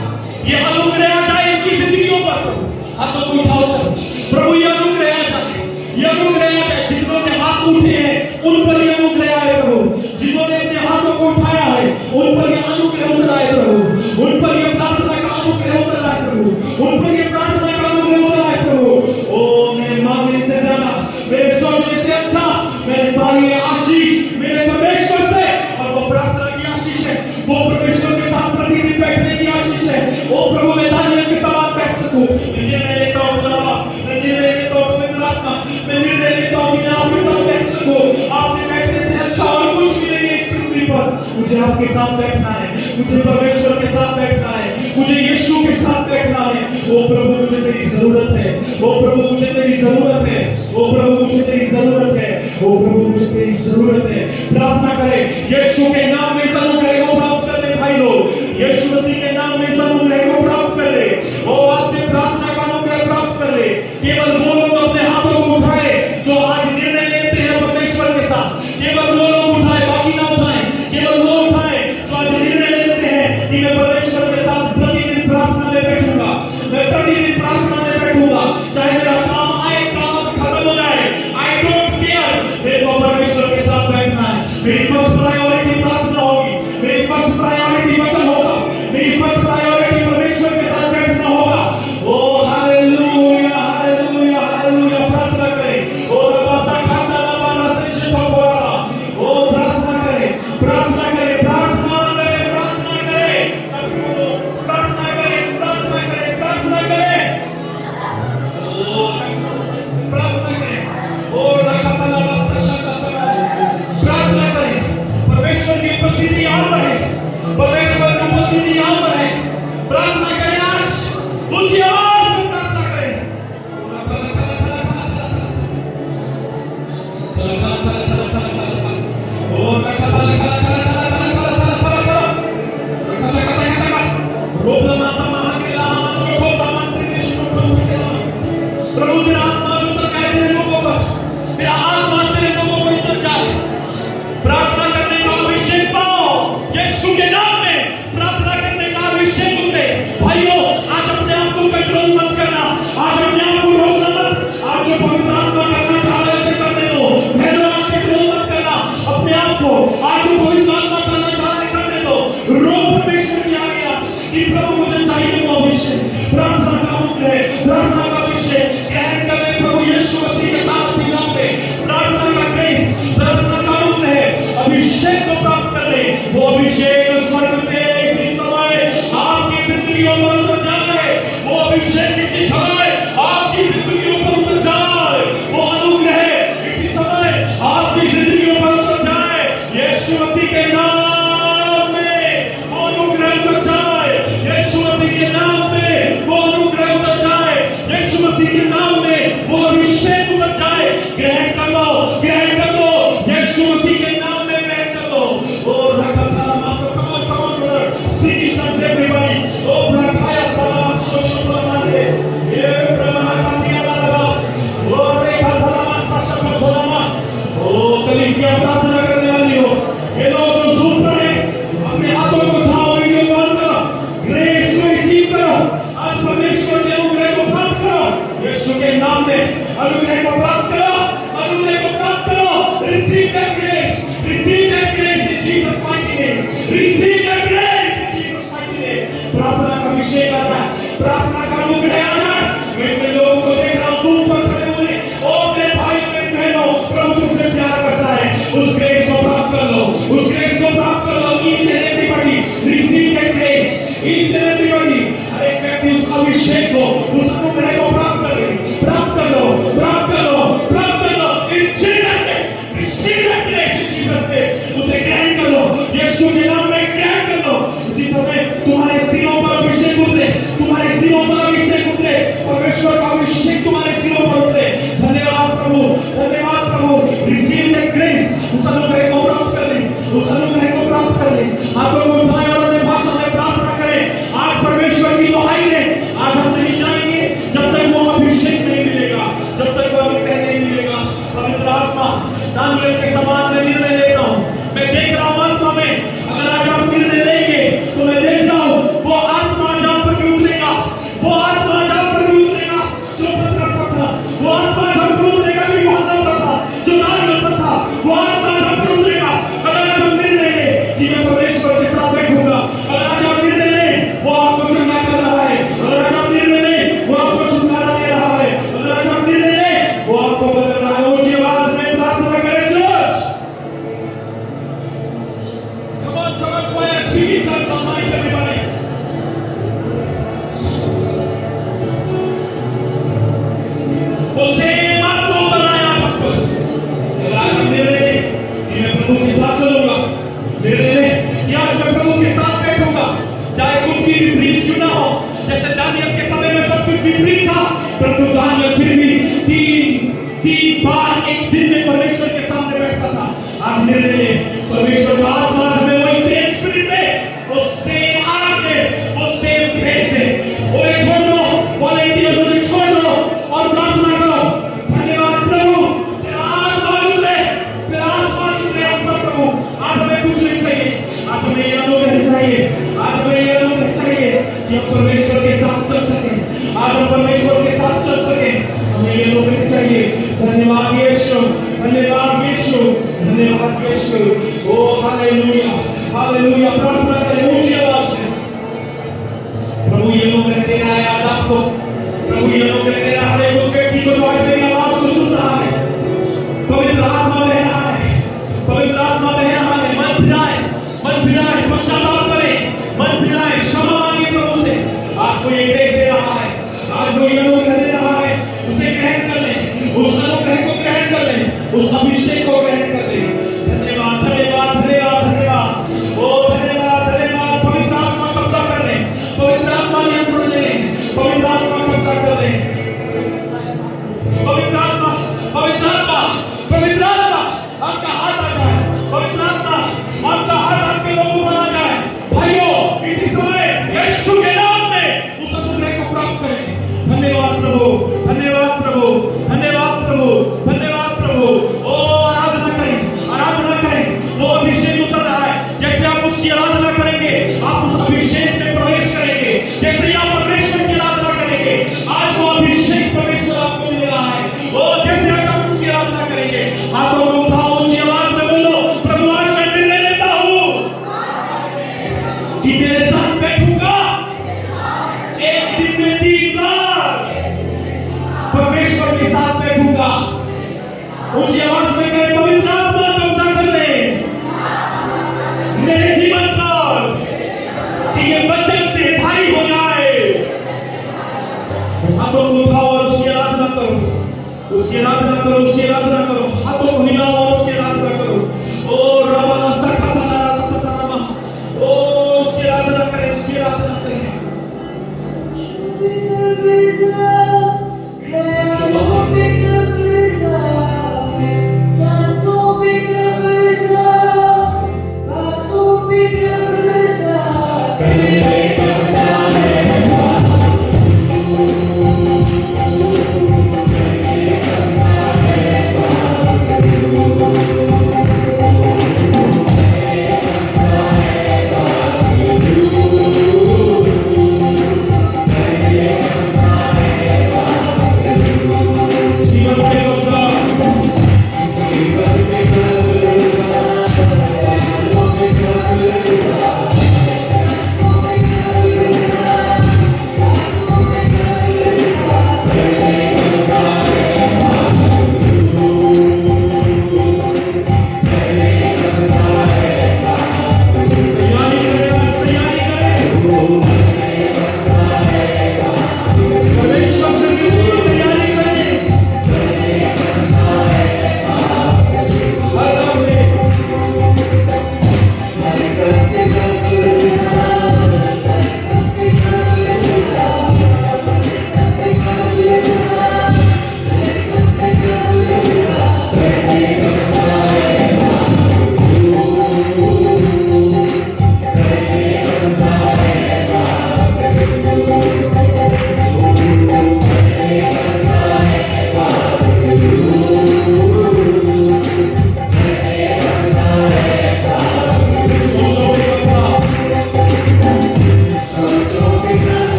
ये अनुग्रह आ जाए इनकी जिंदगियों पर प्रभु। हाथों को उठाओ चर्च, प्रभु ये अनुग्रह आ जाए, ये अनुग्रह आ जाए। जिन्होंने अपने हाथ उठे हैं उन पर ये अनुग्रह आए प्रभु। जिन्होंने अपने हाथों को उठाया है उन पर ये अनुग्रह उतर आए प्रभु। उन पर ये प्रार्थना का अनुग्रह उतर आए प्रभु। उन पर ये प्रार्थना का अनुग्रह उतर आए प्रभु। ओ मेरे मांगने से ज्यादा, मेरे सोचने से अच्छा मैंने पाई आशीष मेरे परमेश्वर से। और वो प्रार्थना की आशीष है, वो परमेश्वर के साथ प्रतिदिन बैठने की आशीष है। ओ प्रभु मैं दानियल के साथ बैठ सकूं। मैं निर्णय लेता हूं खुदावा, मैं निर्णय लेता हूं पवित्र आत्मा, मैं निर्णय लेता हूं कि मैं आपके साथ बैठ सकूं। आपसे बैठने से अच्छा और कुछ भी नहीं है इस पृथ्वी पर। मुझे आपके साथ बैठना है, मुझे परमेश्वर के साथ बैठना है, मुझे यीशु के साथ बैठना है। ओ प्रभु मुझे तेरी जरूरत है, ओ प्रभु मुझे तेरी जरूरत है, ओ प्रभु मुझे तेरी जरूरत है। ओ प्रभु मुझे तेरी जरूरत है। प्रार्थना करें यीशु के नाम में इस अनुग्रह को प्राप्त करने भाई लोग, यीशु मसीह के नाम में इस अनुग्रह को प्राप्त कर ले। ओ आज से प्रार्थना का अनुग्रह प्राप्त कर ले। केवल वो लोग अपने हाथों को उठाए जो आज निर्णय लेते हैं परमेश्वर के साथ, केवल वो लोग उठाए, बाकी ना उठाए। केवल वो उठाए जो आज निर्णय लेते हैं कि मैं परमेश्वर के साथ प्रतिदिन प्रार्थना में बैठूंगा, मैं प्रतिदिन प्रार्थना में बैठूंगा, चाहे मेरा काम आए, काम खत्म हो जाए, आई डोंट केयर, मेरे को परमेश्वर के साथ बैठना है। मेरी फर्स्ट प्रायोरिटी प्रार्थना होगी, मेरी फर्स्ट प्रायोरिटी वचन होगा, मेरी फर्स्ट प्रायोरिटी परमेश्वर के साथ बैठना होगा। ओ हालेलुया हालेलुया हालेलुया। प्रार्थना करें। ओ रबासा खांदा लबाना से शिफा ओ प्रार्थना करें, प्रार्थना करें, प्रार्थना करें, प्रार्थना करें, प्रार्थना करें, प्रार्थना करें, प्रार्थना करें, ओ प्रार्थना करें। ओ रखा लबासा शका प्रार्थना करें। परमेश्वर की उपस्थिति यहाँ पर है, परमेश्वर की उपस्थिति यहाँ पर है। प्रार्थना करें आज ऊंची आवाज में प्रार्थना करें। प्रभु तेरा आत्मा जो उतर जाए तेरे लोगों पर, तेरा आत्मा तेरे लोगों पर उतर जाए। प्रार्थना करने का अभिषेक पाओ यीशु के नाम में। प्रार्थना करने का अभिषेक उतरे भाइयों। आज अपने आप को कंट्रोल मत करना, आज अपने आप को रोकना मत। आज जो पवित्र आत्मा करना चाह रहे उसे करने दो। बहनों आज कंट्रोल मत करना अपने आप को। आज जो पवित्र आत्मा करना चाह रहे करने दो। रोक परमेश्वर की आगे आज कि प्रभु मुझे चाहिए वो अभिषेक, प्रार्थना का अनुग्रह, प्रार्थना का अभिषेक ग्रहण कर ले प्रभु यीशु मसीह के सामर्थ्य नाम में। प्रार्थना का ग्रेस, प्रार्थना का अनुग्रह, अभिषेक को प्राप्त कर ले। वो अभिषेक स्वर्ग से इसी समय आपकी जिंदगियों पर उतर जाए। वो अभिषेक इसी समय आपकी जिंदगियों पर उतर जाए। वो अनुग्रह इसी समय आपकी जिंदगियों पर उतर जाए। यीशु मसीह के नाम में वो अनुग्रह उतर जाए। यीशु मसीह के नाम में वो अनुग्रह उतर जाए। यीशु मसीह के नाम में वो अभिषेक उतर जाए। ग्रहण कर लो, ग्रहण कर लो, यीशु मसीह के नाम में ग्रहण कर लो। ओ रखा माफो come on come on brother, speak in tongues everybody. ओ ब्रखाया सलाम सोशल प्लाने ये ब्रह्मा कातिया बाबा ओ रेखा धलामा साशा खोलामा। ओ कलीसिया प्रार्थना करने वाली हो, ये लोग जो जूम पर हैं अपने हाथों को उठाओ, वीडियो ऑन करो, ग्रेस को रिसीव करो। आज परमेश्वर के अनुग्रह को प्राप्त करो यीशु के नाम में। अनुग्रह को प्राप्त करो, अनुग्रह को प्राप्त करो। Receive that grace, receive that grace in Jesus mighty name, receive that grace in Jesus mighty name. प्रार्थना का अभिषेक आ जाए, प्रार्थना का अनुग्रह आ जाए। मैं अपने लोगों को देख रहा हूं जूम पर खड़े हुए। ओ मेरे भाई मेरी बहनों, प्रभु तुमसे प्यार करता है। उस ग्रेस को प्राप्त कर लो, उस ग्रेस को प्राप्त कर लो। Each and everybody receive that grace, each and everybody. हर एक व्यक्ति उस अभिषेक को, उस अनुग्रह को प्राप्त कर ले, प्राप्त कर लो, प्राप्त कर लो, प्राप्त कर लो। In Jesus name receive that grace in Jesus name. उसे ग्रहण कर लो, यीशु के नाम में ग्रहण कर लो। उसी समय तुम्हारे सिरों पर अभिषेक उतरे, तुम्हारे सिरों पर अभिषेक उतरे, परमेश्वर का अभिषेक तुम्हारे सिरों पर उतरे। धन्यवाद प्रभु, धन्यवाद प्रभु। रिसीव दैट ग्रेस, उस अनुग्रह को प्राप्त कर ले, उस अनुग्रह को प्राप्त कर ले। हाथों को उठाएं और अपने भाषा में प्रार्थना करें। आज परमेश्वर की दुहाई दें। आज हम नहीं जाएंगे जब तक वो अभिषेक नहीं मिलेगा, जब तक वो अनुग्रह नहीं मिलेगा। पवित्र आत्मा दानियल के समान में निर्णय लेता हूं। मैं देख रहा हूं आत्मा में, अगर आज आप निर्णय लेंगे तो मैं देख रहा हूं निर्णय ले। परमेश्वर का आत्मा हमें वही सेम स्पिरिट दे, वो सेम आग दे, वो सेम ग्रेस दे। और ये छोड़ दो वॉलंटियर्स, उन्हें छोड़ दो और प्रार्थना करो। धन्यवाद प्रभु, तेरा आत्मा मौजूद है, तेरा आत्मा मौजूद है हम पर प्रभु। आज हमें कुछ नहीं चाहिए, आज हमें ये अनुभव चाहिए, आज हमें ये अनुभव चाहिए कि हम परमेश्वर के साथ चल सके। आज हम परमेश्वर के साथ चल सके, हमें ये अनुभव चाहिए। धन्यवाद यीशु, धन्यवाद यीशु, धन्यवाद यीशु। ओ हालेलुया, हालेलुया। प्रार्थना करें ऊंची आवाज से। प्रभु ये अनुभव दे रहा है आज आपको, प्रभु ये अनुभव दे रहा है उस व्यक्ति को जो आज मेरी आवाज को सुन रहा है। पवित्र आत्मा बह रहा है, पवित्र आत्मा बह रहा है। मन फिराए, मन फिराए, पश्चाताप करें, मन फिराए, क्षमा मांगे प्रभु से। आज को ये ग्रेस दे रहा है, आज वो ये अनुग्रह दे रहा है, उसे ग्रहण कर लें, उस अनुग्रह को ग्रहण कर लें, उस अभिषेक को ग्रहण कर लें। धन्यवाद, धन्यवाद, धन्यवाद, धन्यवाद। ओ धन्यवाद, धन्यवाद। पवित्र आत्मा कब्जा कर ले, पवित्र आत्मा नियंत्रण ले, पवित्र आत्मा कब्जा कर ले। पवित्र आत्मा, पवित्र आत्मा, पवित्र आत्मा आपका हाथ आ जाए, पवित्र आत्मा आपका हाथ आपके लोगों पर आ जाए। भाइयों इसी समय यीशु के नाम में उस अनुग्रह को प्राप्त करें। धन्यवाद प्रभु, धन्यवाद प्रभु, धन्यवाद प्रभु, धन्यवाद प्रभु। ओ आराधना करें,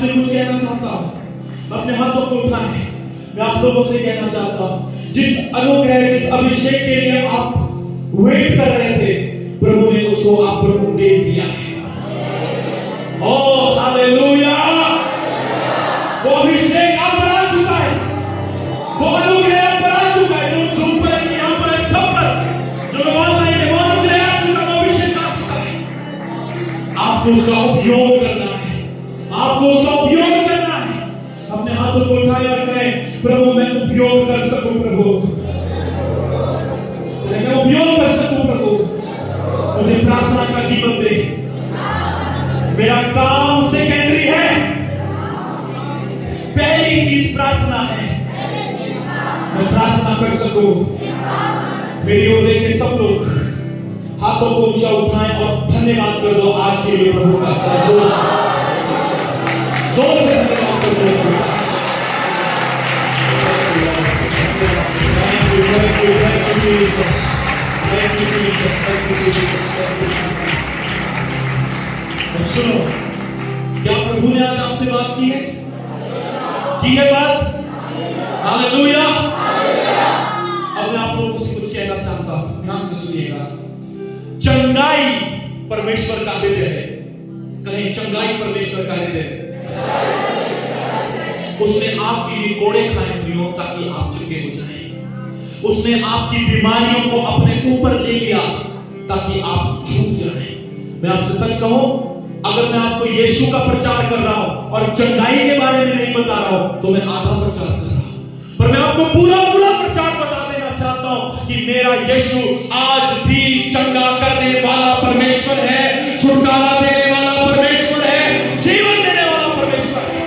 आपसे कुछ कहना चाहता हूं। अपने हाथों को उठाएं। मैं आप लोगों से कहना चाहता हूं, जिस अनुग्रह, जिस अभिषेक के लिए आप वेट कर रहे थे, प्रभु ने उसको आप प्रभु दे दिया है। Oh hallelujah! वो अभिषेक आप पर आ चुका है, वो अनुग्रह आप पर आ चुका है, जो ऊपर है, यहाँ पर है, सब पर जो ऑनलाइन है, वो अनुग्रह आ चुका, वो अभिषेक आ चुका है। आपको उसका उपयोग करना है, आपको उसका उपयोग करना है। अपने हाथों को उठाए और कहें, प्रभु मैं उपयोग कर सकूं, प्रभु मैं उपयोग कर सकूं, प्रभु मुझे प्रार्थना का जीवन दे। मेरा काम सेकेंडरी है, पहली चीज प्रार्थना है। मैं प्रार्थना कर सकूं। मेरी ओर देखे सब लोग हाथों को ऊंचा उठाएं और धन्यवाद कर दो आज के लिए प्रभु का। जोर से धन्यवाद कर दो। Thank you, Jesus. Thank you, Jesus. Thank you, Jesus. Thank you, Jesus. अब सुनो, क्या प्रभु ने आज आपसे बात की है? की है बात? हालेलुया! अब मैं आप लोगों से कुछ कहना चाहता हूं, ध्यान से सुनिएगा। चंगाई परमेश्वर का हृदय है। कहें, चंगाई परमेश्वर का हृदय है। उसने आपके लिए कोड़े खाए प्रियो, ताकि आप चंगे हो जाएं। उसने आपकी बीमारियों को अपने ऊपर ले लिया ताकि आप छूट जाएं। मैं आपसे सच कहूं, अगर मैं आपको यीशु का प्रचार कर रहा हूं और चंगाई के बारे में नहीं बता रहा हूं, तो मैं आधा प्रचार कर रहा हूं। पर मैं आपको पूरा प्रचार बता देना चाहता हूं कि मेरा यीशु आज भी चंगा करने वाला परमेश्वर है, छुटकारा देने वाला परमेश्वर है, जीवन देने वाला परमेश्वर है।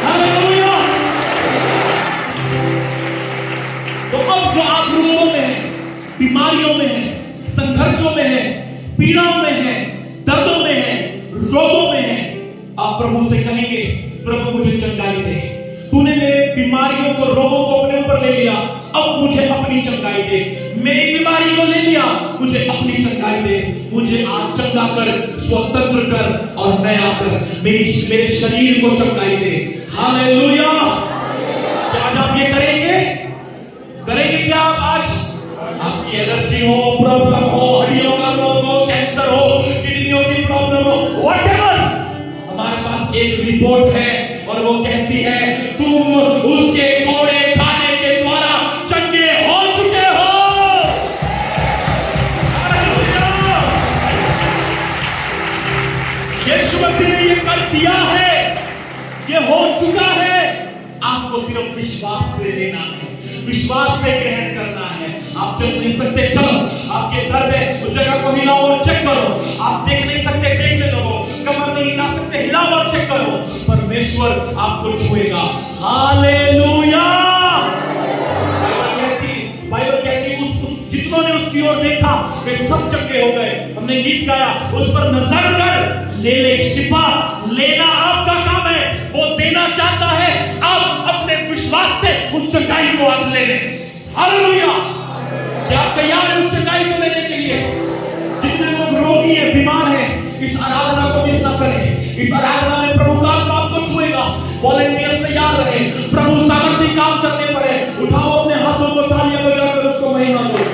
हालेलुया! तो अब जो आप रोगों में हैं, बीमारियों में हैं, संघर्षों में हैं, पीड़ाओं में हैं, दर्दों में हैं, रोगों में हैं, आप प्रभु से कहेंगे, प्रभु मुझे चंगाई दे। तूने मेरे बीमारियों को, रोगों को अपने ऊपर ले लिया, अब मुझे अपनी चंगाई दे। मेरी बीमारी को ले लिया, मुझे अपनी चंगाई दे। मुझे आज चंगा कर, स्वतंत्र कर और नया कर। मेरे शरीर को चंगाई दे। हालेलुया! क्या आज आप ये करेंगे? करेंगे क्या आप आज? आपकी एलर्जी हो, प्रॉब्लम हो, हड्डियों का रोग हो, कैंसर हो, किडनियों की प्रॉब्लम हो, व्हाटएवर, हमारे पास एक रिपोर्ट है और वो कहती है, तुम उसके कोड़े खाने के द्वारा चंगे हो चुके हो। यीशु मसीह ने ये कर दिया है, ये हो चुका है। आपको सिर्फ विश्वास से लेना है, विश्वास से ग्रहण करना है। आप चल नहीं सकते, चलो। आपके दर्द है, उस जगह को हिलाओ और चेक करो। आप देख नहीं सकते, देखने लगो। कमर नहीं हिला सकते, हिलाओ और चेक करो। परमेश्वर आपको छुएगा। हालेलुया! बाइबल कहती उस जितनों ने उसकी ओर देखा वे सब चंगे हो गए। हमने गीत गाया, उस पर नजर कर, ले ले शिफा। लेना आपका काम है, वो देना चाहता है। आप अपने विश्वास से उस चंगाई को आज ले लें। हालेलुया! क्या आप तैयार हैं उस चंगाई को लेने के लिए? जितने लोग रोगी हैं, बीमार हैं, इस आराधना को मिस ना करें। इस आराधना में प्रभु का आत्मा आपको छुएगा। वॉलंटियर्स तैयार रहे, प्रभु सामर्थ्य काम करने पर है। उठाओ अपने हाथों को, तालियां बजाकर उसको महिमा दो।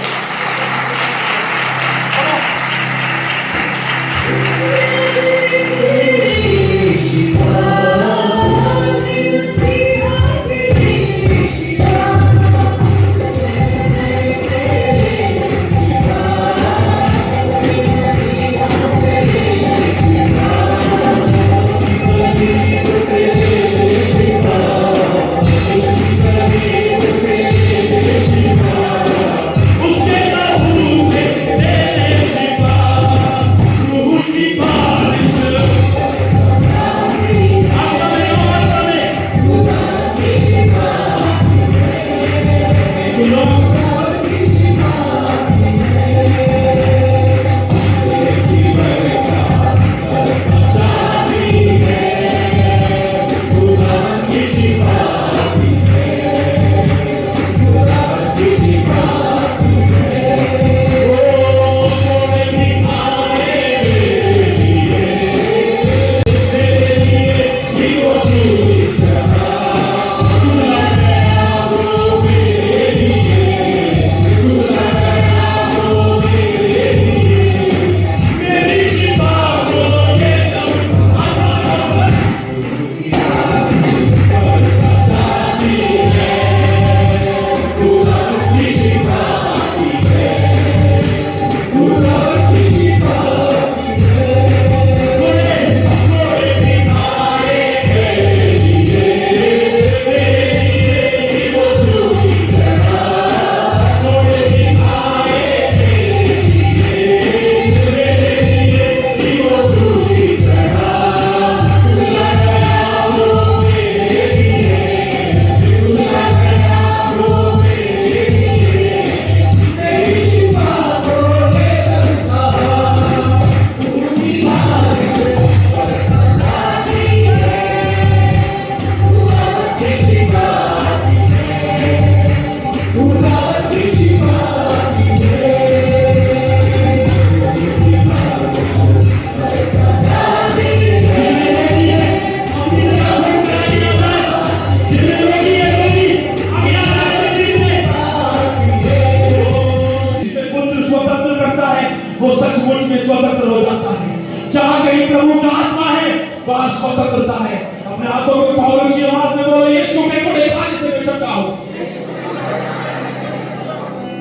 स्वतंत्रता है। अपने हाथों को उठाओ, ऊंची आवाज में बोलो, यीशु के घोड़े खाने से मैं चलता हूं।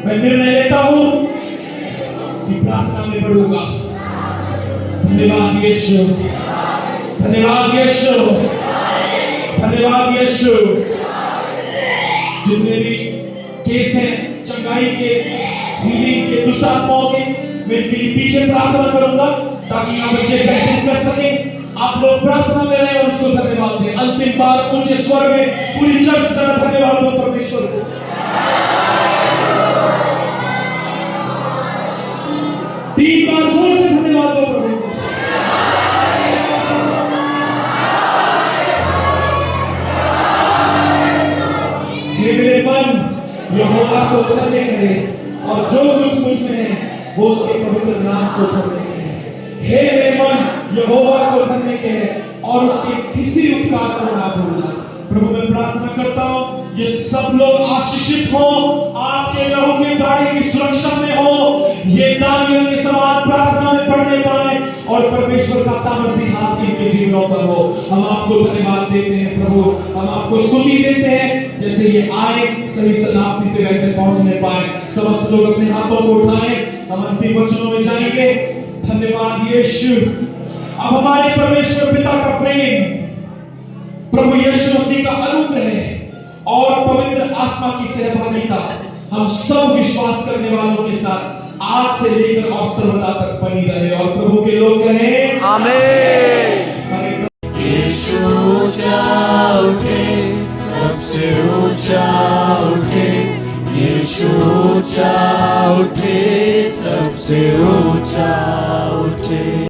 मैं निर्णय लेता हूं कि प्रार्थना में बढ़ूंगा। धन्यवाद यीशु, धन्यवाद यीशु, धन्यवाद यीशु। जितने भी केस हैं चंगाई के, हीलिंग के, दुष्ट आत्माओं के, मैं इनके लिए पीछे प्रार्थना करूंगा ताकि यहाँ बच्चे प्रैक्टिस कर सके। आप लोग प्रार्थना में रहें और उसको धन्यवाद दें। अंतिम बार ऊंचे स्वर में पूरी चर्च जरा धन्यवाद दो परमेश्वर को। तीन बार जोर से धन्यवाद दो प्रभु को। ये मेरे मन यहोवा को धन्य करे और जो कुछ मुझ में है वो उसके पवित्र नाम को धन्य करे। हे मेरे मन यहोवा को धन्य करे और उसके किसी उपकार को ना भूलना। प्रभु मैं प्रार्थना करता हूं ये सब लोग आशीषित हो, आपके लहू के बारे की सुरक्षा में हो, ये दानियों के समान प्रार्थना में पढ़ने पाए और परमेश्वर का सामर्थ्य हाथ इनके जीवनों पर हो। हम आपको धन्यवाद देते हैं प्रभु, हम आपको स्तुति देते हैं। जैसे ये आए सही सलामती से वैसे पहुंचने पाए। समस्त लोग अपने हाथों को उठाएं, हम अंतिम वचनों में जाएंगे। धन्यवाद यीशु। अब हमारे परमेश्वर पिता का प्रेम, प्रभु यीशु मसीह का अनुग्रह और पवित्र आत्मा की सहभागिता हम सब विश्वास करने वालों के साथ आज से लेकर और सर्वदा तक बनी रहे। और प्रभु के लोग कहें आमीन। यीशु ऊंचा उठे, सबसे ऊंचा उठे, यीशु ऊंचा उठे, सबसे ऊंचा उठे।